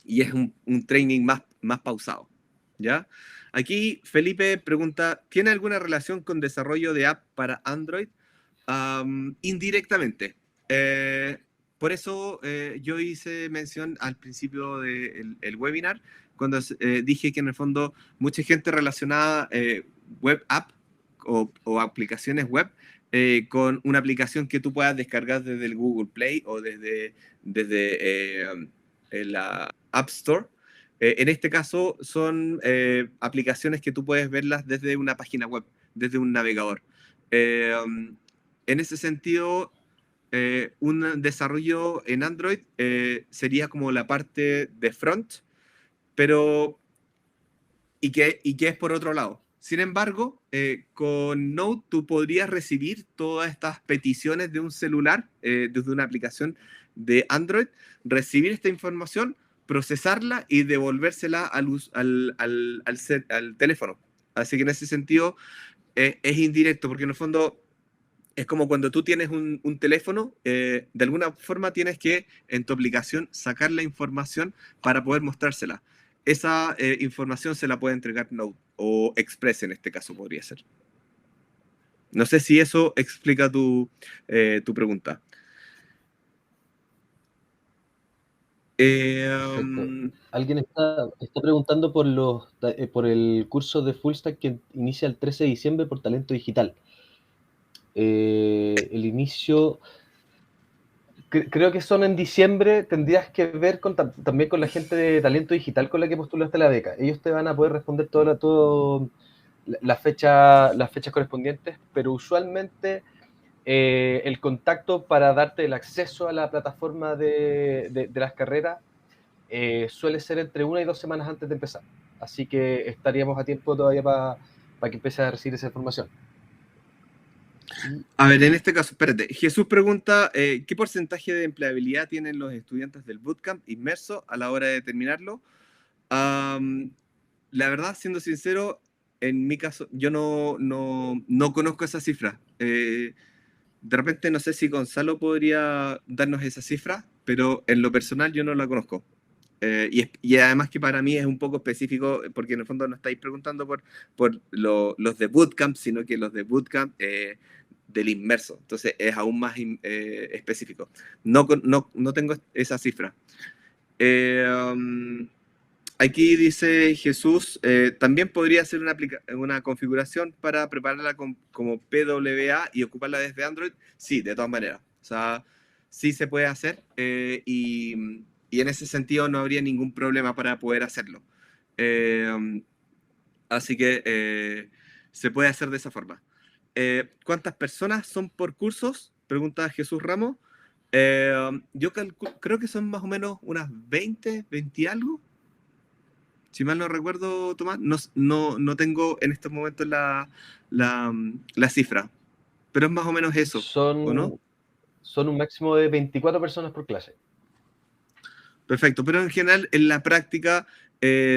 Y es un training más pausado, ¿ya? Aquí Felipe pregunta, ¿tiene alguna relación con desarrollo de app para Android? Indirectamente. Por eso yo hice mención al principio del webinar, cuando dije que en el fondo mucha gente relacionaba web app o aplicaciones web con una aplicación que tú puedas descargar desde el Google Play o desde la App Store. En este caso son aplicaciones que tú puedes verlas desde una página web, desde un navegador. En ese sentido, un desarrollo en Android sería como la parte de front, pero y que es por otro lado. Sin embargo, con Node tú podrías recibir todas estas peticiones de un celular, desde una aplicación de Android, recibir esta información, procesarla y devolvérsela al teléfono. Así que en ese sentido es indirecto, porque en el fondo es como cuando tú tienes un teléfono, de alguna forma tienes que en tu aplicación sacar la información para poder mostrársela. Esa información se la puede entregar Node o Express en este caso podría ser. No sé si eso explica tu pregunta. Alguien está preguntando por el curso de Full Stack que inicia el 13 de diciembre por Talento Digital. El inicio, creo que son en diciembre. Tendrías que ver también con la gente de Talento Digital con la que postulaste la beca. Ellos te van a poder responder todas las fechas correspondientes, pero usualmente el contacto para darte el acceso a la plataforma de las carreras suele ser entre 1 y 2 semanas antes de empezar. Así que estaríamos a tiempo todavía para que empieces a recibir esa información. A ver, en este caso, espérate. Jesús pregunta, ¿qué porcentaje de empleabilidad tienen los estudiantes del bootcamp inmerso a la hora de terminarlo? La verdad, siendo sincero, en mi caso, yo no conozco esa cifra. De repente no sé si Gonzalo podría darnos esa cifra, pero en lo personal yo no la conozco. Y además que para mí es un poco específico, porque en el fondo no estáis preguntando por los de bootcamp, sino que los de bootcamp del inmerso. Entonces es aún más específico. No tengo esa cifra. Aquí dice Jesús, también podría ser una configuración para prepararla como PWA y ocuparla desde Android. Sí, de todas maneras. O sea, sí se puede hacer y en ese sentido no habría ningún problema para poder hacerlo. Así que se puede hacer de esa forma. ¿Cuántas personas son por cursos? Pregunta Jesús Ramos. Yo creo que son más o menos unas 20 y algo. Si mal no recuerdo, Tomás, no tengo en estos momentos la cifra, pero es más o menos eso, ¿o no? Son un máximo de 24 personas por clase. Perfecto, pero en general en la práctica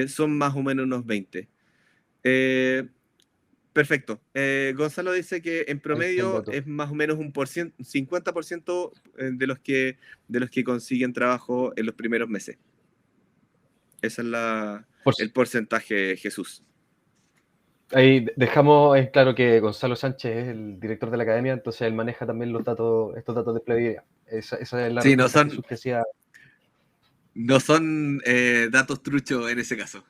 son más o menos unos 20. Perfecto. Gonzalo dice que en promedio es más o menos un 50% de los que consiguen trabajo en los primeros meses. Ese es el porcentaje, Jesús. Ahí dejamos en claro que Gonzalo Sánchez es el director de la academia, entonces él maneja también estos datos de empleabilidad. Esa es la Sí, respuesta Jesús que hacía. No son datos truchos en ese caso.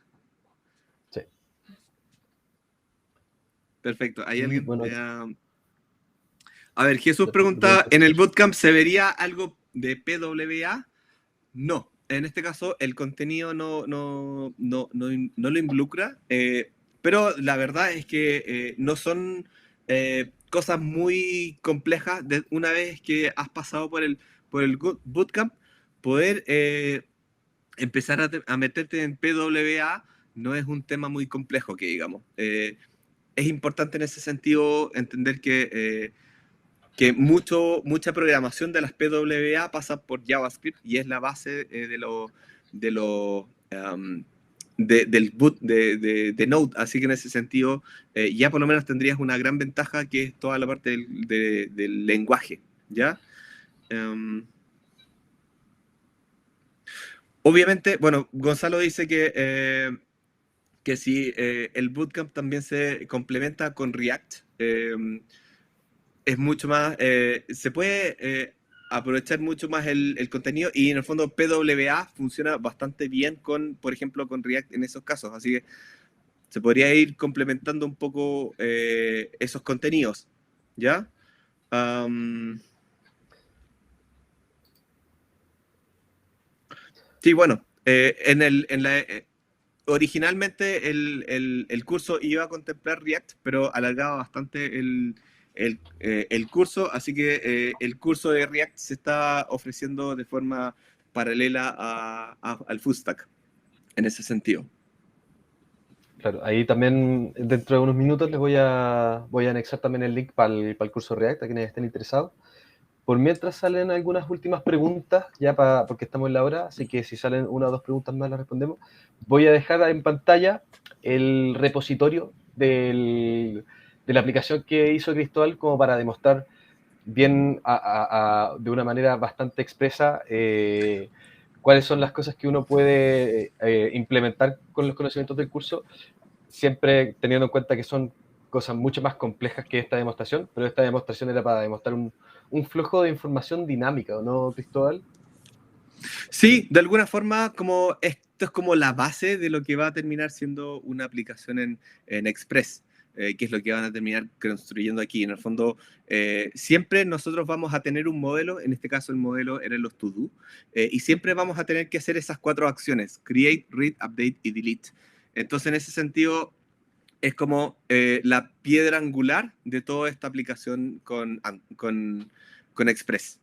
Sí. Perfecto. ¿Hay alguien? Bueno, a ver, Jesús pregunta, ¿en el bootcamp se vería algo de PWA? No. En este caso, el contenido no lo involucra, pero la verdad es que no son cosas muy complejas. Una vez que has pasado por el bootcamp, poder empezar a meterte en PWA no es un tema muy complejo, que digamos. Es importante en ese sentido entender que mucha programación de las PWA pasa por JavaScript y es la base del boot de Node. Así que en ese sentido ya por lo menos tendrías una gran ventaja, que es toda la parte del lenguaje, ¿ya? Obviamente, bueno, Gonzalo dice que si el bootcamp también se complementa con React, es mucho más, se puede aprovechar mucho más el contenido, y en el fondo PWA funciona bastante bien por ejemplo, con React en esos casos, así que se podría ir complementando un poco esos contenidos, ¿ya? Sí, bueno, originalmente el curso iba a contemplar React, pero alargaba bastante el curso, así que el curso de React se está ofreciendo de forma paralela al full stack, en ese sentido. Claro, ahí también dentro de unos minutos les voy a anexar también el link para el curso React a quienes estén interesados. Por mientras salen algunas últimas preguntas, porque estamos en la hora, así que si salen una o dos preguntas más las respondemos. Voy a dejar en pantalla el repositorio de la aplicación que hizo Cristóbal, como para demostrar bien de una manera bastante expresa cuáles son las cosas que uno puede implementar con los conocimientos del curso, siempre teniendo en cuenta que son cosas mucho más complejas que esta demostración, pero esta demostración era para demostrar un flujo de información dinámica, ¿o no, Cristóbal? Sí, de alguna forma, como esto es como la base de lo que va a terminar siendo una aplicación en Express, que es lo que van a terminar construyendo aquí. En el fondo, siempre nosotros vamos a tener un modelo, en este caso el modelo eran los to-do, y siempre vamos a tener que hacer esas 4 acciones: create, read, update y delete. Entonces, en ese sentido, es como la piedra angular de toda esta aplicación con Express.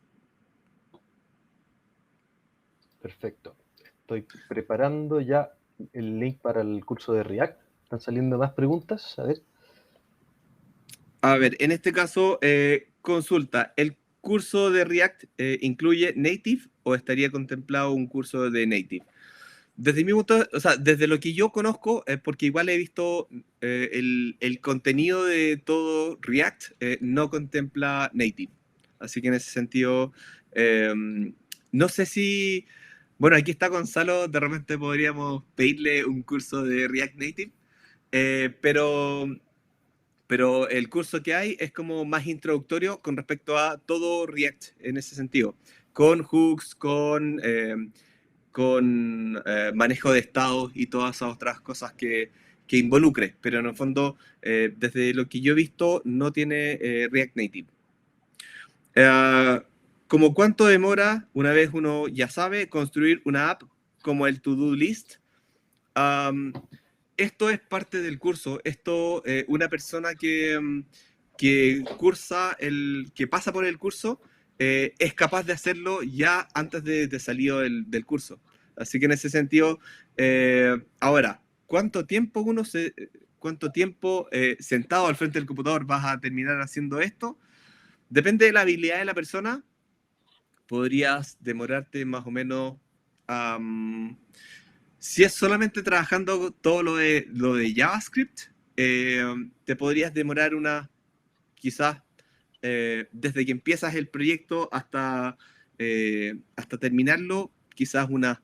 Perfecto. Estoy preparando ya el link para el curso de React. ¿Están saliendo más preguntas? A ver. A ver, en este caso, consulta, ¿el curso de React incluye Native o estaría contemplado un curso de Native? Desde mi punto, o sea, desde lo que yo conozco, porque igual he visto el contenido de todo React, no contempla Native. Así que en ese sentido, no sé si, bueno, aquí está Gonzalo, de repente podríamos pedirle un curso de React Native, pero el curso que hay es como más introductorio con respecto a todo React en ese sentido, con hooks, con manejo de estados y todas esas otras cosas que involucre, pero en el fondo, desde lo que yo he visto, no tiene React Native. ¿Cómo cuánto demora, una vez uno ya sabe, construir una app como el To-Do List? esto es parte del curso. Esto, una persona que cursa, que pasa por el curso, es capaz de hacerlo ya antes de salir del curso. Así que en ese sentido, ahora, cuánto tiempo sentado al frente del computador vas a terminar haciendo esto? Depende de la habilidad de la persona. Podrías demorarte más o menos, si es solamente trabajando todo lo de JavaScript, te podrías demorar quizás, desde que empiezas el proyecto hasta terminarlo, quizás unas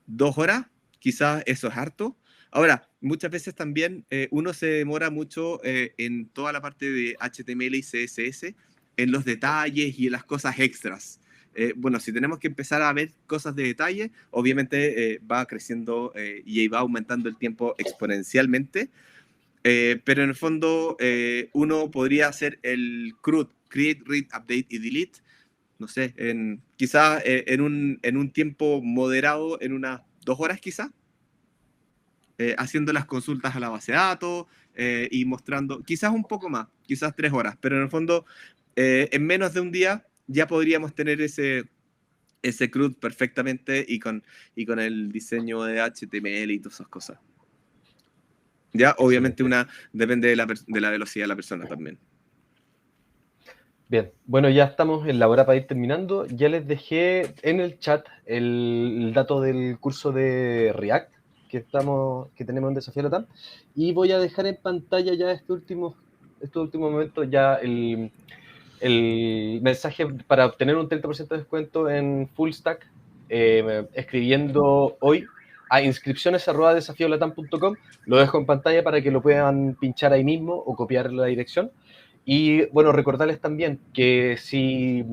2 horas, quizás eso es harto. Ahora, muchas veces también uno se demora mucho en toda la parte de HTML y CSS, en los detalles y en las cosas extras. Bueno, si tenemos que empezar a ver cosas de detalle, obviamente va creciendo y va aumentando el tiempo exponencialmente, pero en el fondo uno podría hacer el CRUD, Create, Read, Update y Delete, no sé, quizás en un tiempo moderado, en unas 2 horas quizás, haciendo las consultas a la base de datos y mostrando, quizás un poco más, quizás 3 horas, pero en el fondo, en menos de un día ya podríamos tener ese CRUD perfectamente y con el diseño de HTML y todas esas cosas. Ya, obviamente Excelente. depende de la velocidad de la persona también. Bien, bueno, ya estamos en la hora para ir terminando. Ya les dejé en el chat el dato del curso de React que tenemos en Desafío Latam, y voy a dejar en pantalla ya estos últimos momentos ya el mensaje para obtener un 30% de descuento en Full Stack, escribiendo hoy a inscripciones@desafiolatam.com. Lo dejo en pantalla para que lo puedan pinchar ahí mismo o copiar la dirección. Y bueno, recordarles también que si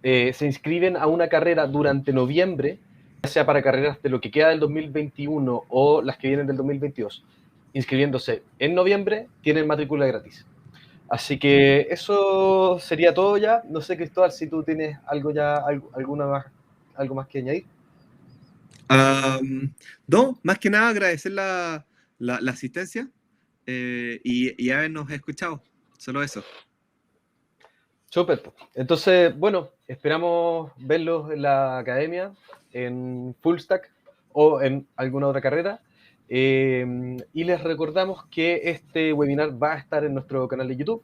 se inscriben a una carrera durante noviembre, ya sea para carreras de lo que queda del 2021 o las que vienen del 2022, inscribiéndose en noviembre, tienen matrícula gratis. Así que eso sería todo ya. No sé, Cristóbal, si tú tienes algo algo más que añadir. No, más que nada agradecer la asistencia y habernos escuchado. Solo eso. Súper. Entonces, bueno, esperamos verlos en la academia, en Full Stack o en alguna otra carrera. Y les recordamos que este webinar va a estar en nuestro canal de YouTube.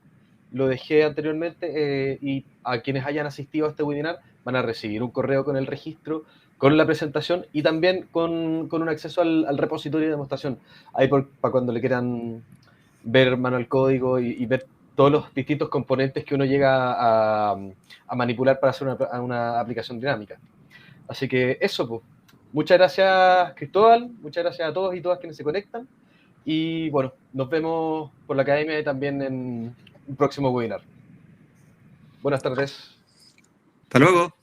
Lo dejé anteriormente, y a quienes hayan asistido a este webinar van a recibir un correo con el registro, con la presentación y también con un acceso al repositorio de demostración. Ahí para cuando le quieran ver mano al código y ver todos los distintos componentes que uno llega a manipular para hacer una aplicación dinámica. Así que eso, pues. Muchas gracias, Cristóbal. Muchas gracias a todos y todas quienes se conectan. Y bueno, nos vemos por la academia y también en un próximo webinar. Buenas tardes. Hasta luego.